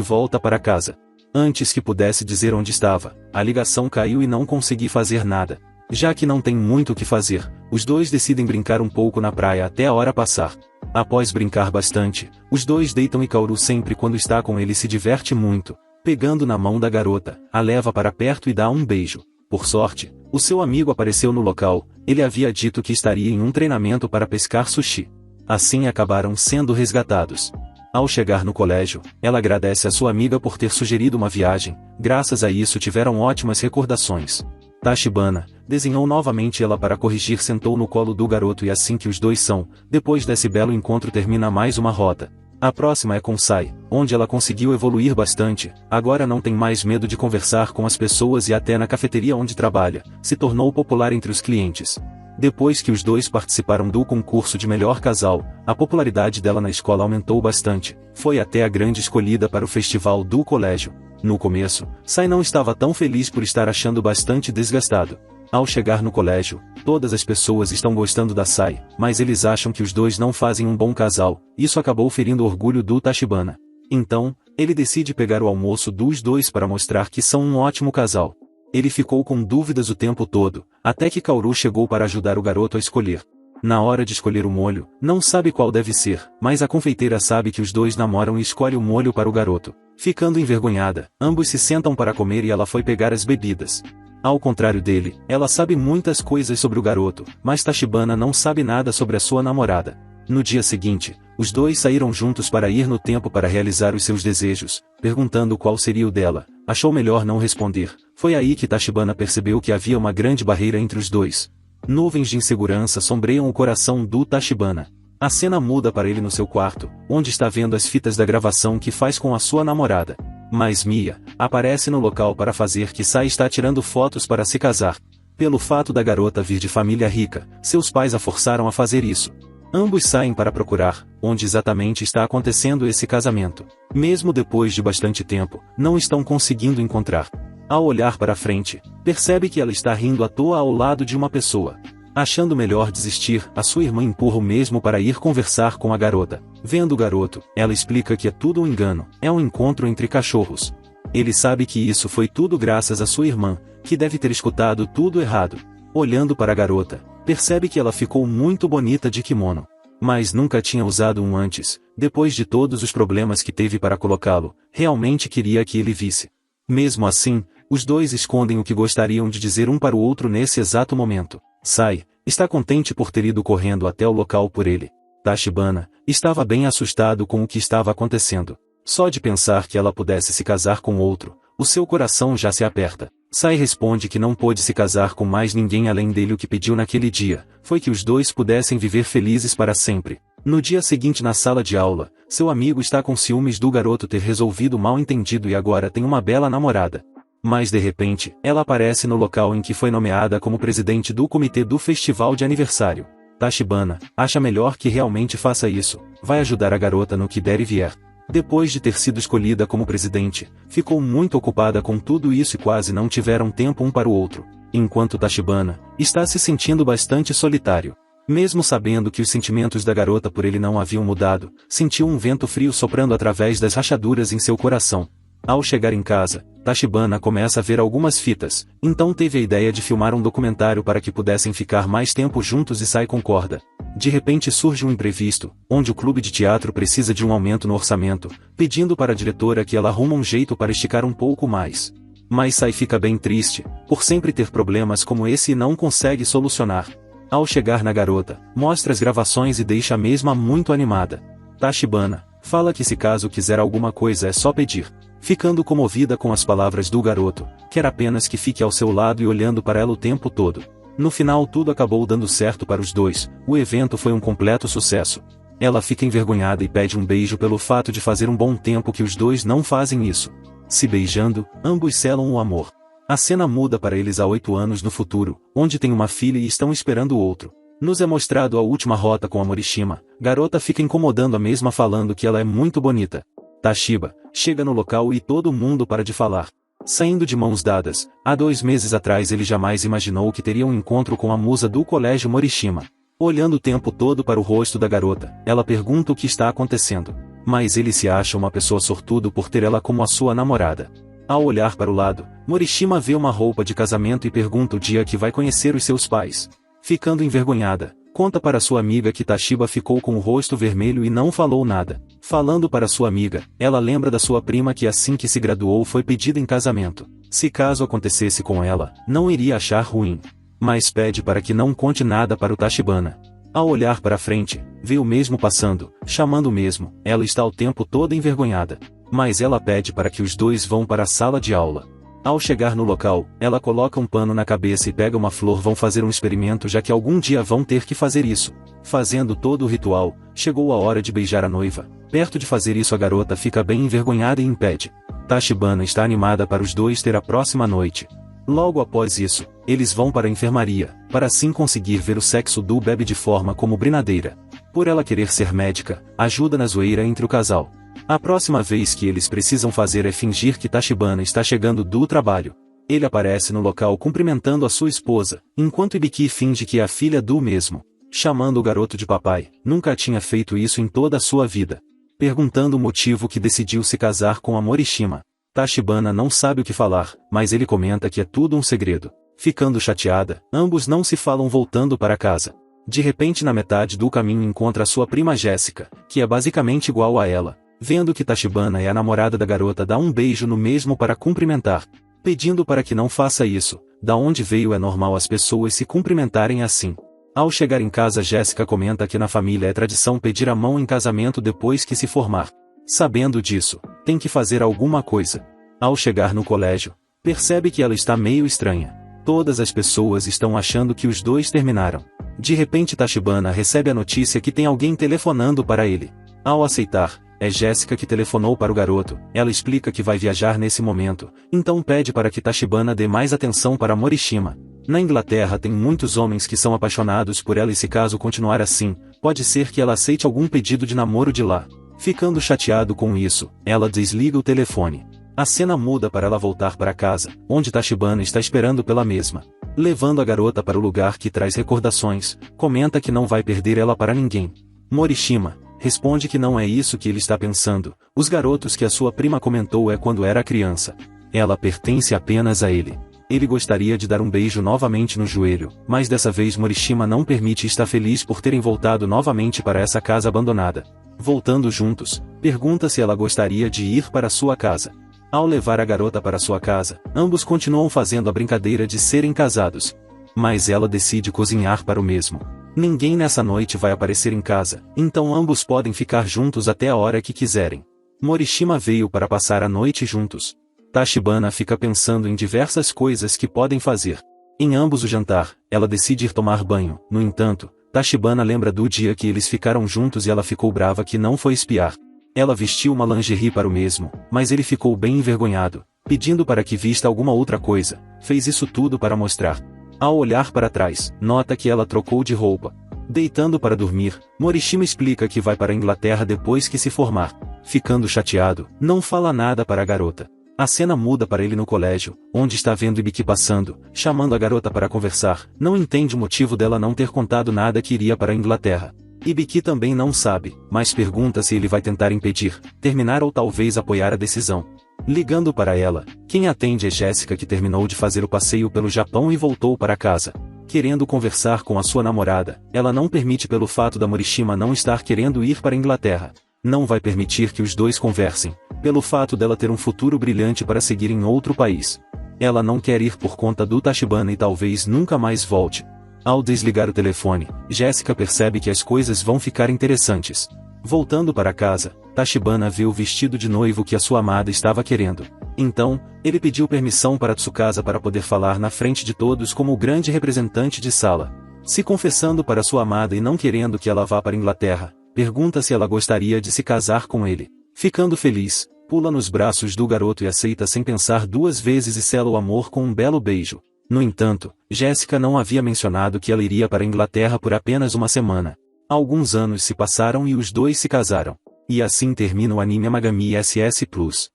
volta para casa. Antes que pudesse dizer onde estava, a ligação caiu e não consegui fazer nada. Já que não tem muito o que fazer, os dois decidem brincar um pouco na praia até a hora passar. Após brincar bastante, os dois deitam e Kaoru sempre quando está com ele se diverte muito. Pegando na mão da garota, a leva para perto e dá um beijo. Por sorte, o seu amigo apareceu no local, ele havia dito que estaria em um treinamento para pescar sushi. Assim acabaram sendo resgatados. Ao chegar no colégio, ela agradece a sua amiga por ter sugerido uma viagem, graças a isso tiveram ótimas recordações. Tachibana desenhou novamente ela para corrigir, sentou no colo do garoto e assim que os dois são, depois desse belo encontro termina mais uma rota. A próxima é com Sai, onde ela conseguiu evoluir bastante, agora não tem mais medo de conversar com as pessoas e até na cafeteria onde trabalha, se tornou popular entre os clientes. Depois que os dois participaram do concurso de melhor casal, a popularidade dela na escola aumentou bastante, foi até a grande escolhida para o festival do colégio. No começo, Sai não estava tão feliz por estar achando bastante desgastado. Ao chegar no colégio, todas as pessoas estão gostando da Sai, mas eles acham que os dois não fazem um bom casal, isso acabou ferindo o orgulho do Tachibana. Então, ele decide pegar o almoço dos dois para mostrar que são um ótimo casal. Ele ficou com dúvidas o tempo todo, até que Kaoru chegou para ajudar o garoto a escolher. Na hora de escolher o molho, não sabe qual deve ser, mas a confeiteira sabe que os dois namoram e escolhe o molho para o garoto. Ficando envergonhada, ambos se sentam para comer e ela foi pegar as bebidas. Ao contrário dele, ela sabe muitas coisas sobre o garoto, mas Tachibana não sabe nada sobre a sua namorada. No dia seguinte, os dois saíram juntos para ir no tempo para realizar os seus desejos, perguntando qual seria o dela. Achou melhor não responder. Foi aí que Tachibana percebeu que havia uma grande barreira entre os dois. Nuvens de insegurança sombreiam o coração do Tachibana. A cena muda para ele no seu quarto, onde está vendo as fitas da gravação que faz com a sua namorada. Mas Mia aparece no local para fazer que Sai está tirando fotos para se casar. Pelo fato da garota vir de família rica, seus pais a forçaram a fazer isso. Ambos saem para procurar onde exatamente está acontecendo esse casamento. Mesmo depois de bastante tempo, não estão conseguindo encontrar. Ao olhar para frente, percebe que ela está rindo à toa ao lado de uma pessoa. Achando melhor desistir, a sua irmã empurra o mesmo para ir conversar com a garota. Vendo o garoto, ela explica que é tudo um engano, é um encontro entre cachorros. Ele sabe que isso foi tudo graças à sua irmã, que deve ter escutado tudo errado. Olhando para a garota, percebe que ela ficou muito bonita de kimono. Mas nunca tinha usado um antes. Depois de todos os problemas que teve para colocá-lo, realmente queria que ele visse. Mesmo assim, os dois escondem o que gostariam de dizer um para o outro nesse exato momento. Sai, está contente por ter ido correndo até o local por ele. Tachibana estava bem assustado com o que estava acontecendo. Só de pensar que ela pudesse se casar com outro, o seu coração já se aperta. Sai responde que não pôde se casar com mais ninguém além dele. O que pediu naquele dia foi que os dois pudessem viver felizes para sempre. No dia seguinte na sala de aula, seu amigo está com ciúmes do garoto ter resolvido o mal-entendido e agora tem uma bela namorada. Mas de repente, ela aparece no local em que foi nomeada como presidente do comitê do festival de aniversário. Tachibana acha melhor que realmente faça isso, vai ajudar a garota no que der e vier. Depois de ter sido escolhida como presidente, ficou muito ocupada com tudo isso e quase não tiveram tempo um para o outro, enquanto Tachibana está se sentindo bastante solitário. Mesmo sabendo que os sentimentos da garota por ele não haviam mudado, sentiu um vento frio soprando através das rachaduras em seu coração. Ao chegar em casa, Tachibana começa a ver algumas fitas, então teve a ideia de filmar um documentário para que pudessem ficar mais tempo juntos e Sai concorda. De repente surge um imprevisto, onde o clube de teatro precisa de um aumento no orçamento, pedindo para a diretora que ela arruma um jeito para esticar um pouco mais. Mas Sai fica bem triste, por sempre ter problemas como esse e não consegue solucionar. Ao chegar na garota, mostra as gravações e deixa a mesma muito animada. Tachibana fala que se caso quiser alguma coisa é só pedir. Ficando comovida com as palavras do garoto, quer apenas que fique ao seu lado e olhando para ela o tempo todo. No final tudo acabou dando certo para os dois, o evento foi um completo sucesso. Ela fica envergonhada e pede um beijo pelo fato de fazer um bom tempo que os dois não fazem isso. Se beijando, ambos selam o amor. A cena muda para eles há 8 anos no futuro, onde tem uma filha e estão esperando o outro. Nos é mostrado a última rota com a Morishima, garota fica incomodando a mesma falando que ela é muito bonita. Tashiba chega no local e todo mundo para de falar. Saindo de mãos dadas, há 2 meses atrás ele jamais imaginou que teria um encontro com a musa do colégio Morishima. Olhando o tempo todo para o rosto da garota, ela pergunta o que está acontecendo. Mas ele se acha uma pessoa sortudo por ter ela como a sua namorada. Ao olhar para o lado, Morishima vê uma roupa de casamento e pergunta o dia que vai conhecer os seus pais. Ficando envergonhada, conta para sua amiga que Tashiba ficou com o rosto vermelho e não falou nada. Falando para sua amiga, ela lembra da sua prima que assim que se graduou foi pedida em casamento. Se caso acontecesse com ela, não iria achar ruim. Mas pede para que não conte nada para o Tachibana. Ao olhar para frente, vê o mesmo passando, chamando o mesmo, ela está o tempo todo envergonhada. Mas ela pede para que os dois vão para a sala de aula. Ao chegar no local, ela coloca um pano na cabeça e pega uma flor. Vão fazer um experimento já que algum dia vão ter que fazer isso. Fazendo todo o ritual, chegou a hora de beijar a noiva. Perto de fazer isso a garota fica bem envergonhada e impede. Tachibana está animada para os dois ter a próxima noite. Logo após isso, eles vão para a enfermaria, para assim conseguir ver o sexo do bebê de forma como brincadeira. Por ela querer ser médica, ajuda na zoeira entre o casal. A próxima vez que eles precisam fazer é fingir que Tachibana está chegando do trabalho. Ele aparece no local cumprimentando a sua esposa, enquanto Ibiki finge que é a filha do mesmo. Chamando o garoto de papai, nunca tinha feito isso em toda a sua vida. Perguntando o motivo que decidiu se casar com a Morishima. Tachibana não sabe o que falar, mas ele comenta que é tudo um segredo. Ficando chateada, ambos não se falam voltando para casa. De repente na metade do caminho encontra sua prima Jéssica, que é basicamente igual a ela. Vendo que Tachibana é a namorada da garota, dá um beijo no mesmo para cumprimentar. Pedindo para que não faça isso, da onde veio é normal as pessoas se cumprimentarem assim. Ao chegar em casa Jéssica comenta que na família é tradição pedir a mão em casamento depois que se formar. Sabendo disso, tem que fazer alguma coisa. Ao chegar no colégio, percebe que ela está meio estranha. Todas as pessoas estão achando que os dois terminaram. De repente Tachibana recebe a notícia que tem alguém telefonando para ele. Ao aceitar, é Jéssica que telefonou para o garoto. Ela explica que vai viajar nesse momento, então pede para que Tachibana dê mais atenção para Morishima. Na Inglaterra tem muitos homens que são apaixonados por ela e se caso continuar assim, Pode ser que ela aceite algum pedido de namoro de lá. Ficando chateado com isso, ela desliga o telefone. A cena muda para ela voltar para casa, onde Tachibana está esperando pela mesma. Levando a garota para o lugar que traz recordações, comenta que não vai perder ela para ninguém. Morishima responde que não é isso que ele está pensando. Os garotos que a sua prima comentou é quando era criança. Ela pertence apenas a ele. Ele gostaria de dar um beijo novamente no joelho, mas dessa vez Morishima não permite e está feliz por terem voltado novamente para essa casa abandonada. Voltando juntos, pergunta se ela gostaria de ir para sua casa. Ao levar a garota para sua casa, ambos continuam fazendo a brincadeira de serem casados. Mas ela decide cozinhar para o mesmo. Ninguém nessa noite vai aparecer em casa, então ambos podem ficar juntos até a hora que quiserem. Morishima veio para passar a noite juntos. Tachibana fica pensando em diversas coisas que podem fazer. Em ambos o jantar, ela decide ir tomar banho. No entanto, Tachibana lembra do dia que eles ficaram juntos e ela ficou brava que não foi espiar. Ela vestiu uma lingerie para o mesmo, mas ele ficou bem envergonhado, pedindo para que vista alguma outra coisa. Fez isso tudo para mostrar. Ao olhar para trás, nota que ela trocou de roupa. Deitando para dormir, Morishima explica que vai para a Inglaterra depois que se formar. Ficando chateado, não fala nada para a garota. A cena muda para ele no colégio, onde está vendo Ibiki passando, chamando a garota para conversar. Não entende o motivo dela não ter contado nada que iria para a Inglaterra. Ibiki também não sabe, mas pergunta se ele vai tentar impedir, terminar ou talvez apoiar a decisão. Ligando para ela, quem atende é Jéssica, que terminou de fazer o passeio pelo Japão e voltou para casa. Querendo conversar com a sua namorada, ela não permite pelo fato da Morishima não estar querendo ir para a Inglaterra. Não vai permitir que os dois conversem, pelo fato dela ter um futuro brilhante para seguir em outro país. Ela não quer ir por conta do Tachibana e talvez nunca mais volte. Ao desligar o telefone, Jéssica percebe que as coisas vão ficar interessantes. Voltando para casa, Tachibana vê o vestido de noivo que a sua amada estava querendo. Então, ele pediu permissão para Tsukasa para poder falar na frente de todos como o grande representante de sala. Se confessando para sua amada e não querendo que ela vá para a Inglaterra, pergunta se ela gostaria de se casar com ele. Ficando feliz, pula nos braços do garoto e aceita sem pensar duas vezes e sela o amor com um belo beijo. No entanto, Jéssica não havia mencionado que ela iria para a Inglaterra por apenas uma semana. Alguns anos se passaram e os dois se casaram. E assim termina o anime Amagami SS Plus.